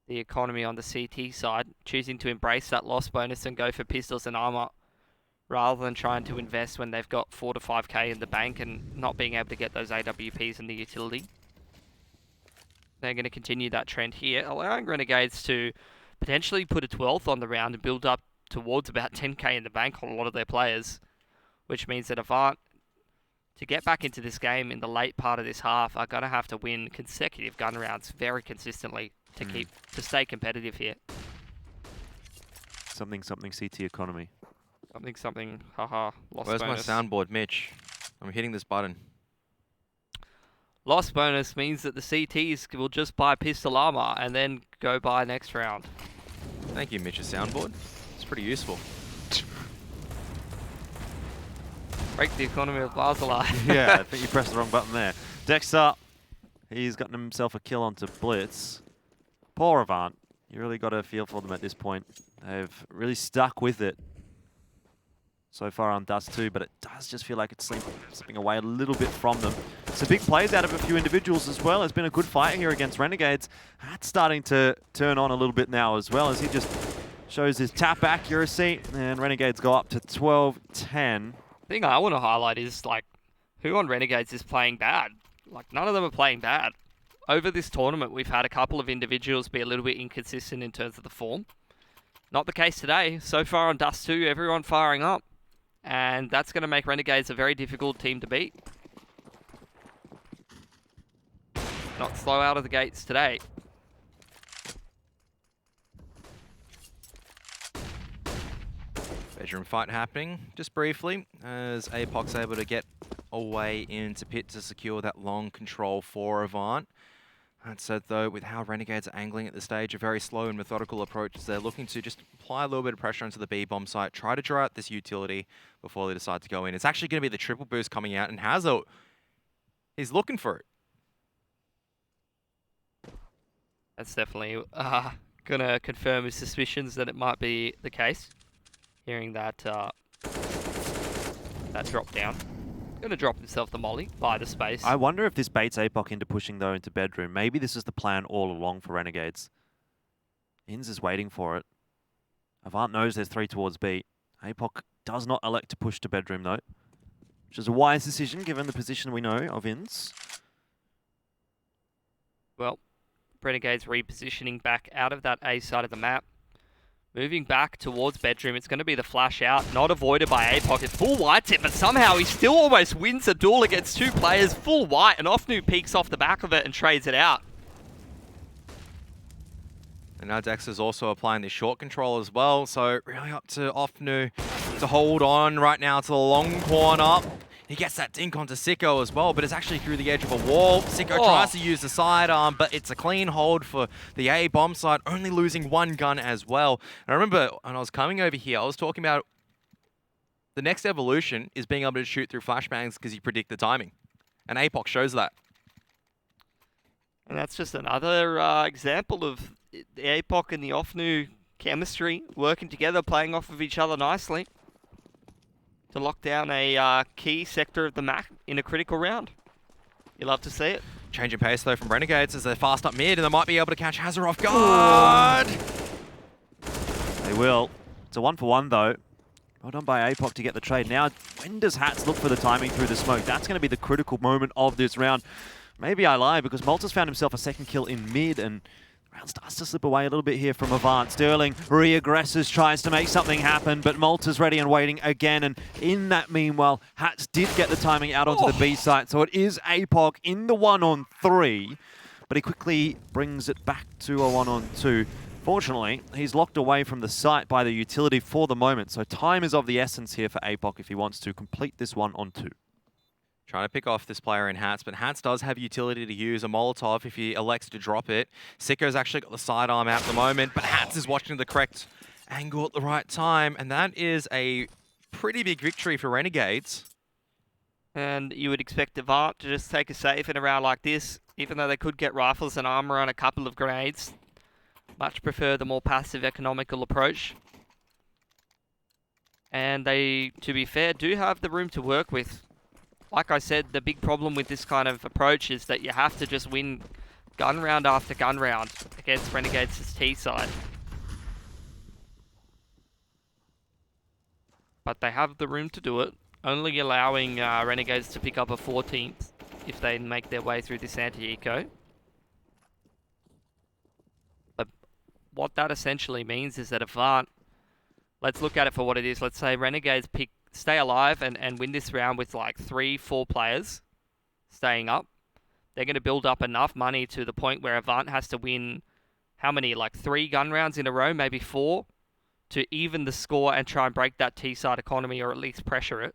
the economy on the CT side, choosing to embrace that loss bonus and go for pistols and armor, rather than trying to invest when they've got 4 to 5k in the bank and not being able to get those AWPs in the utility. They're going to continue that trend here, allowing Renegades to potentially put a 12th on the round and build up towards about 10k in the bank on a lot of their players, which means that AVANT, to get back into this game in the late part of this half, are going to have to win consecutive gun rounds very consistently to stay competitive here. Something CT economy. Something, haha, lost Where's bonus. my soundboard, Mitch? I'm hitting this button. Lost bonus means that the CTs will just buy pistol armor and then go buy next round. Thank you, Mitch's soundboard. It's pretty useful. Break the economy of Basel. Yeah, I think you pressed the wrong button there. Dexter, he's gotten himself a kill onto Blitz. Poor AVANT. You really got to feel for them at this point. They've really stuck with it so far on Dust 2, but it does just feel like it's slipping away a little bit from them. Some big plays out of a few individuals as well. It's been a good fight here against Renegades. That's starting to turn on a little bit now as well, as he just shows his tap accuracy, and Renegades go up to 12-10. The thing I want to highlight is, like, who on Renegades is playing bad? Like, none of them are playing bad. Over this tournament, we've had a couple of individuals be a little bit inconsistent in terms of the form. Not the case today. So far on Dust 2, everyone firing up. And that's going to make Renegades a very difficult team to beat. Not slow out of the gates today. Bedroom fight happening, just briefly, as APOC's able to get away into pit to secure that long control for AVANT. That said, though, with how Renegades are angling at this stage, a very slow and methodical approach, they're looking to just apply a little bit of pressure onto the B-bomb site, try to draw out this utility before they decide to go in. It's actually going to be the triple boost coming out, and Hazo is looking for it. That's definitely going to confirm his suspicions that it might be the case. Hearing that that drop down. Going to drop himself the molly by the space. I wonder if this baits APOC into pushing, though, into bedroom. Maybe this is the plan all along for Renegades. Inns is waiting for it. AVANT knows there's 3 towards B. APOC does not elect to push to bedroom, though, which is a wise decision given the position we know of Inns. Well, Renegades repositioning back out of that A side of the map. Moving back towards bedroom, it's going to be the flash out, not avoided by APOC. It's full white tip, but somehow he still almost wins a duel against 2 players. Full white, and Offnu peeks off the back of it and trades it out. And now Dex is also applying the short control as well, so really up to Offnu to hold on right now to the long corner. He gets that dink onto Sicko as well, but it's actually through the edge of a wall. Sicko tries to use the sidearm, but it's a clean hold for the A bomb side, only losing 1 gun as well. And I remember when I was coming over here, I was talking about the next evolution is being able to shoot through flashbangs because you predict the timing. And APOC shows that. And that's just another example of the APOC and the Offnu chemistry working together, playing off of each other nicely to lock down a key sector of the map in a critical round. You love to see it. Change in pace, though, from Renegades as they're fast up mid, and they might be able to catch Hazard off guard. They will. It's a 1-for-1, though. Well done by APOC to get the trade. Now, when does Hats look for the timing through the smoke? That's going to be the critical moment of this round. Maybe I lie, because Malta's found himself a second kill in mid, and round starts to slip away a little bit here from AVANT. Sterling re-aggresses, tries to make something happen, but Malta's ready and waiting again. And in that meanwhile, Hats did get the timing out onto the B site. So it is APOC in the 1-on-3, but he quickly brings it back to a 1-on-2. Fortunately, he's locked away from the site by the utility for the moment. So time is of the essence here for APOC if he wants to complete this 1-on-2. Trying to pick off this player in Hats, but Hats does have utility to use a Molotov if he elects to drop it. Sicko's actually got the sidearm out at the moment, but Hats is watching the correct angle at the right time, and that is a pretty big victory for Renegades. And you would expect AVANT to just take a save in a round like this, even though they could get rifles and armor and a couple of grenades. Much prefer the more passive economical approach. And they, to be fair, do have the room to work with. Like I said, the big problem with this kind of approach is that you have to just win gun round after gun round against Renegades' T side. But they have the room to do it, only allowing Renegades to pick up a 14th if they make their way through this anti-eco. But what that essentially means is that AVANT, let's look at it for what it is. Let's say Renegades stay alive and win this round with like 3-4 players staying up. They're going to build up enough money to the point where AVANT has to win, how many, like 3 gun rounds in a row, maybe 4, to even the score and try and break that T-side economy, or at least pressure it.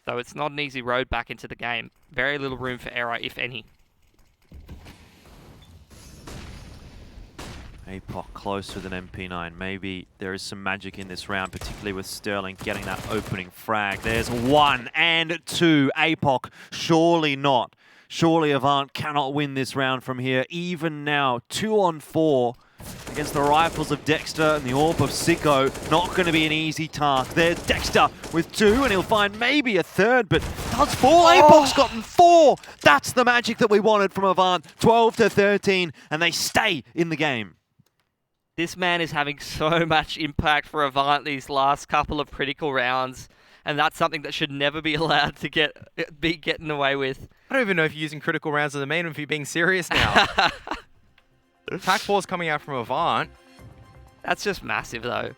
So it's not an easy road back into the game. Very little room for error, if any. APOC close with an MP9. Maybe there is some magic in this round, particularly with Sterling getting that opening frag. There's 1 and 2. APOC, surely not. Surely AVANT cannot win this round from here. Even now, 2-on-4 against the rifles of Dexter and the AWP of Sicko. Not going to be an easy task. There's Dexter with 2, and he'll find maybe a third, but does 4. APOC's gotten 4. That's the magic that we wanted from AVANT. 12-13, and they stay in the game. This man is having so much impact for AVANT these last couple of critical rounds. and that's something that should never be allowed to be getting away with. I don't even know if you're using critical rounds of the main, or if you're being serious now. Attack pause coming out from Avant. That's just massive, though.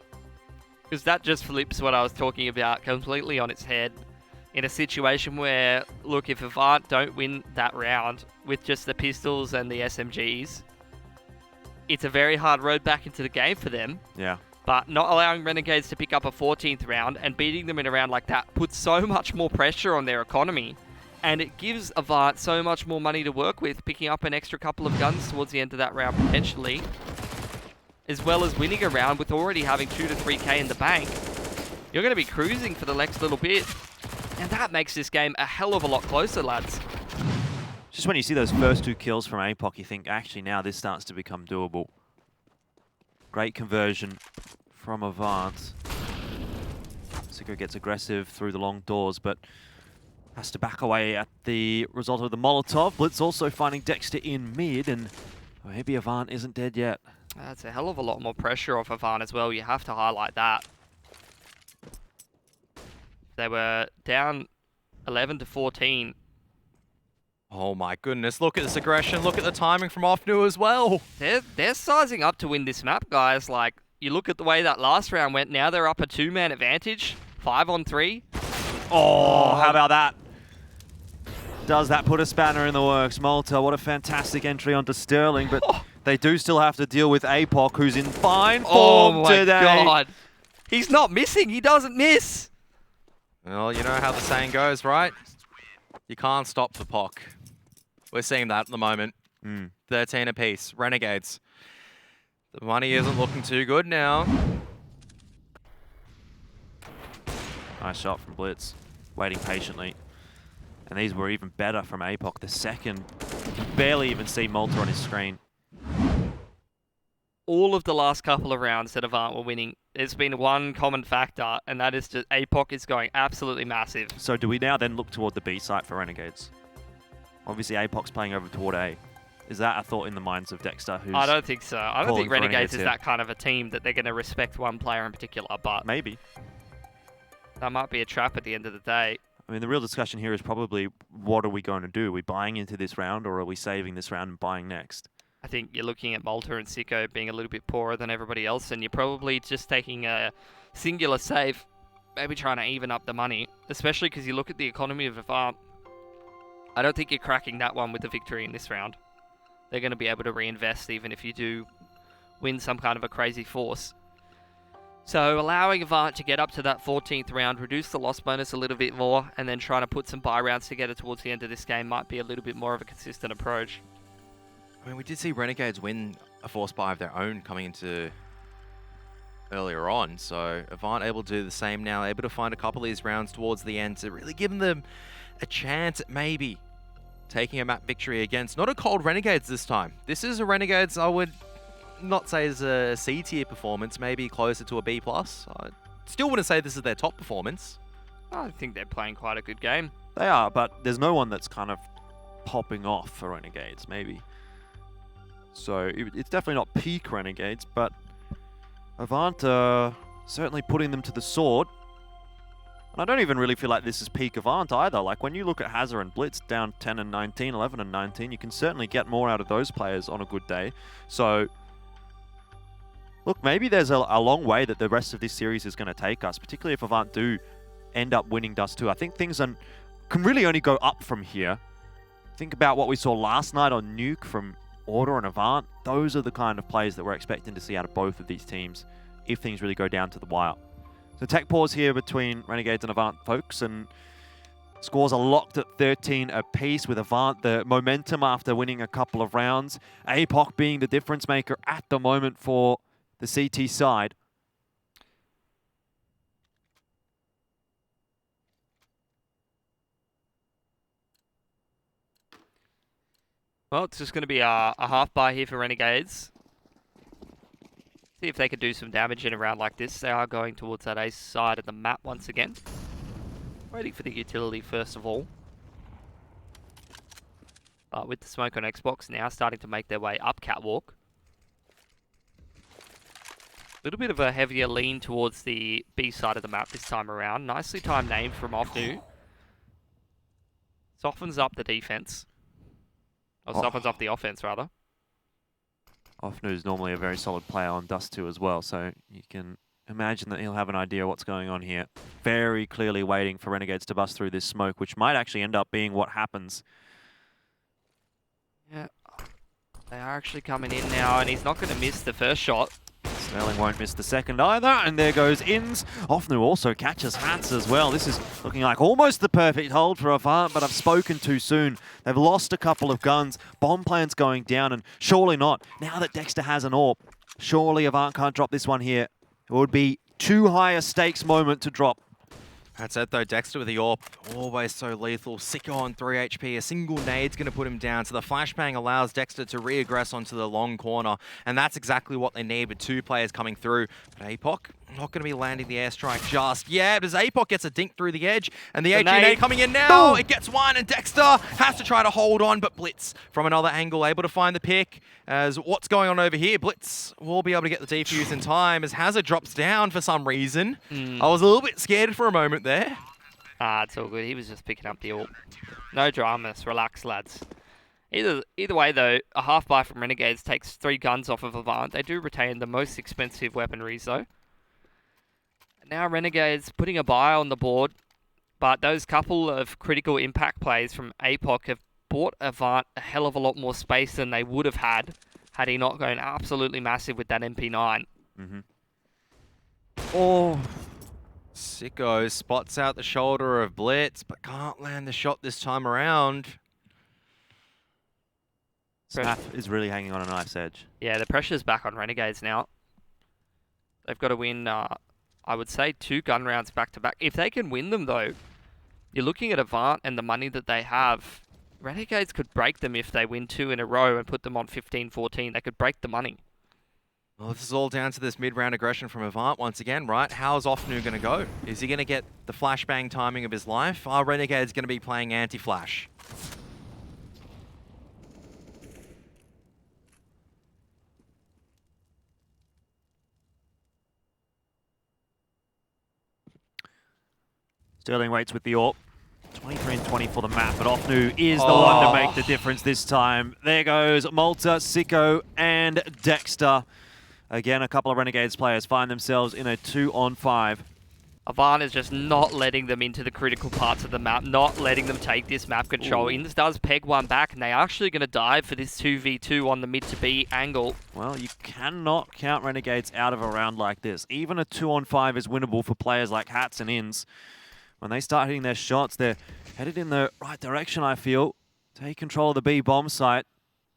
Because that just flips what I was talking about completely on its head. In a situation where, look, if Avant don't win that round with just the pistols and the SMGs, it's a very hard road back into the game for them. Yeah. But not allowing Renegades to pick up a 14th round and beating them in a round like that puts so much more pressure on their economy. And it gives Avant so much more money to work with, picking up an extra couple of guns towards the end of that round potentially, as well as winning a round with already having 2 to 3k in the bank. You're going to be cruising for the next little bit. And that makes this game a hell of a lot closer, lads. Just when you see those first 2 kills from APOC, you think, actually, now this starts to become doable. Great conversion from Avant. Sicko gets aggressive through the long doors, but has to back away at the result of the Molotov. Blitz also finding Dexter in mid, and maybe Avant isn't dead yet. That's a hell of a lot more pressure off Avant as well. You have to highlight that. They were down 11 to 14. Oh my goodness, look at this aggression, look at the timing from Ofnu as well. They're sizing up to win this map, guys. Like, you look at the way that last round went, now they're up a 2-man advantage, 5 on 3. Oh, how about that? Does that put a spanner in the works? Malta, what a fantastic entry onto Sterling, but they do still have to deal with APOC, who's in fine form today. Oh my god. He's not missing, he doesn't miss. Well, you know how the saying goes, right? You can't stop the POC. We're seeing that at the moment. 13 apiece. Renegades. The money isn't looking too good now. Nice shot from Blitz. Waiting patiently. And these were even better from APOC. The second, you can barely even see Malta on his screen. All of the last couple of rounds that Avant were winning, there's been one common factor, and that is just APOC is going absolutely massive. So do we now then look toward the B site for Renegades? Obviously APOC's playing over toward A. Is that a thought in the minds of Dexter? Who's I don't think so. I don't think Renegades is here? that kind of a team that they're going to respect one player in particular, but Maybe. that might be a trap at the end of the day. I mean, the real discussion here is probably, what are we going to do? Are we buying into this round, or are we saving this round and buying next? I think you're looking at Malta and Sicko being a little bit poorer than everybody else, and you're probably just taking a singular save, maybe trying to even up the money, especially because you look at the economy of Avant. I don't think you're cracking that one with the victory in this round. They're going to be able to reinvest even if you do win some kind of a crazy force. So allowing Avant to get up to that 14th round, reduce the loss bonus a little bit more, and then trying to put some buy rounds together towards the end of this game might be a little bit more of a consistent approach. I mean, we did see Renegades win a force buy of their own coming into earlier on, so Avant able to do the same now, able to find a couple of these rounds towards the end to really give them a chance at maybe taking a map victory against not a cold Renegades this time. This is a Renegades I would not say is a C tier performance, maybe closer to a B+. I still wouldn't say this is their top performance. I think they're playing quite a good game. They are, but there's no one that's kind of popping off for Renegades, maybe. So it's definitely not peak Renegades, but Avant certainly putting them to the sword. And I don't even really feel like this is peak Avant either. Like, when you look at Hazard and Blitz down 10 and 19, 11 and 19, you can certainly get more out of those players on a good day. So, look, maybe there's a long way that the rest of this series is going to take us, particularly if Avant do end up winning Dust 2. I think things can really only go up from here. Think about what we saw last night on Nuke from Order and Avant. Those are the kind of plays that we're expecting to see out of both of these teams if things really go down to the wire. So tech pause here between Renegades and Avant, folks, and scores are locked at 13 apiece with Avant the momentum after winning a couple of rounds. APOC being the difference maker at the moment for the CT side. Well, it's just going to be a half buy here for Renegades. See if they can do some damage in a round like this. They are going towards that ace side of the map once again. Waiting for the utility first of all. But with the smoke on Xbox now starting to make their way up Catwalk. little bit of a heavier lean towards the B side of the map this time around. Nicely timed name from Ofnu. Softens up the defense. Or softens up the offense, rather. Ofnu is normally a very solid player on Dust 2 as well, so you can imagine that he'll have an idea what's going on here. Very clearly waiting for Renegades to bust through this smoke, which might actually end up being what happens. Yeah, they are actually coming in now, and he's not going to miss the first shot. Sterling won't miss the second either, and there goes Ins. Ofnu also catches Hats as well. This is looking like almost the perfect hold for Avant, but I've spoken too soon. They've lost a couple of guns. Bomb plan's going down, and surely not. Now that Dexter has an AWP, surely Avant can't drop this one here. It would be too high a stakes moment to drop. That's it though, Dexter with the AWP, always so lethal. Sicko on 3 HP, a single nade's going to put him down. So the flashbang allows Dexter to re-aggress onto the long corner, and that's exactly what they need with 2 players coming through. But APOC not going to be landing the airstrike just yet, as APOC gets a dink through the edge, and the HE nade coming in now. It gets one, and Dexter has to try to hold on, but Blitz from another angle able to find the pick. As what's going on over here, Blitz will be able to get the defuse in time as Hazard drops down for some reason. I was a little bit scared for a moment there. It's all good. He was just picking up the AWP. No dramas. Relax, lads. Either way, though, a half buy from Renegades takes 3 guns off of Avant. They do retain the most expensive weaponries, though. Now Renegades putting a buy on the board, but those couple of critical impact plays from APOC have bought Avant a hell of a lot more space than they would have had he not gone absolutely massive with that MP9. Oh, Sicko spots out the shoulder of Blitz, but can't land the shot this time around. Snap is really hanging on a knife's edge. Yeah, the pressure's back on Renegades now. They've got to win, I would say, 2 gun rounds back-to-back. If they can win them, though, you're looking at Avant and the money that they have. Renegades could break them if they win 2 in a row and put them on 15-14. They could break the money. Well, this is all down to this mid-round aggression from Avant once again, right? How's Ofnu going to go? Is he going to get the flashbang timing of his life? Are Renegades going to be playing anti-flash? Sterling waits with the AWP. 23 and 20 for the map, but Ofnu is the one to make the difference this time. There goes Malta, Sicko, and Dexter. Again, a couple of Renegades players find themselves in a 2-on-5. Avant is just not letting them into the critical parts of the map, not letting them take this map control. Ins does peg one back, and they're actually going to dive for this 2v2 on the mid to B angle. Well, you cannot count Renegades out of a round like this. Even a 2-on-5 is winnable for players like Hats and Ins. When they start hitting their shots, they're headed in the right direction, I feel. Take control of the B bomb site.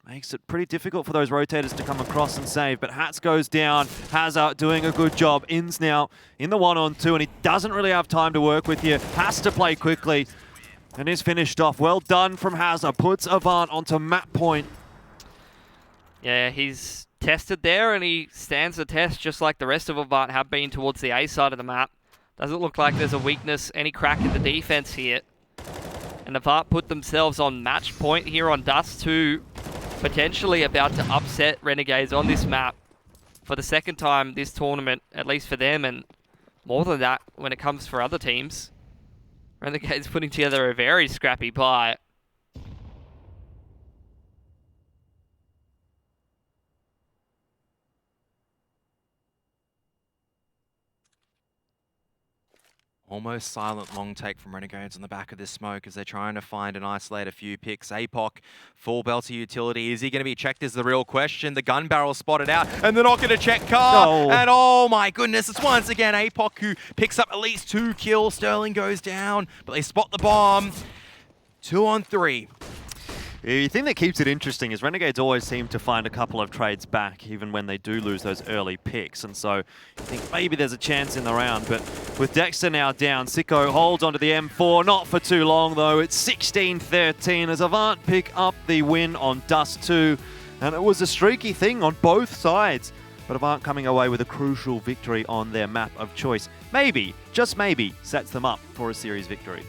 Makes it pretty difficult for those rotators to come across and save, but Hats goes down. Hazard doing a good job. Ins now in the 1-on-2, and he doesn't really have time to work with you. Has to play quickly, and is finished off. Well done from Hazard. Puts Avant onto map point. Yeah, he's tested there, and he stands the test just like the rest of Avant have been towards the A side of the map. Doesn't look like there's a weakness, any crack in the defense here. And Avant put themselves on match point here on Dust 2. Potentially about to upset Renegades on this map for the second time this tournament, at least for them, and more than that when it comes for other teams. Renegades putting together a very scrappy buy. Almost silent long take from Renegades on the back of this smoke as they're trying to find and isolate a few picks. APOC, full belter utility. Is he going to be checked is the real question. The gun barrel spotted out, and they're not going to check car. Oh. And oh my goodness, it's once again APOC who picks up at least 2 kills. Sterling goes down, but they spot the bomb. 2-on-3. The thing that keeps it interesting is Renegades always seem to find a couple of trades back, even when they do lose those early picks. And so you think maybe there's a chance in the round. But with Dexter now down, Sicko holds onto the M4. Not for too long, though. It's 16-13 as Avant pick up the win on Dust 2. And it was a streaky thing on both sides. But Avant coming away with a crucial victory on their map of choice. Maybe, just maybe, sets them up for a series victory.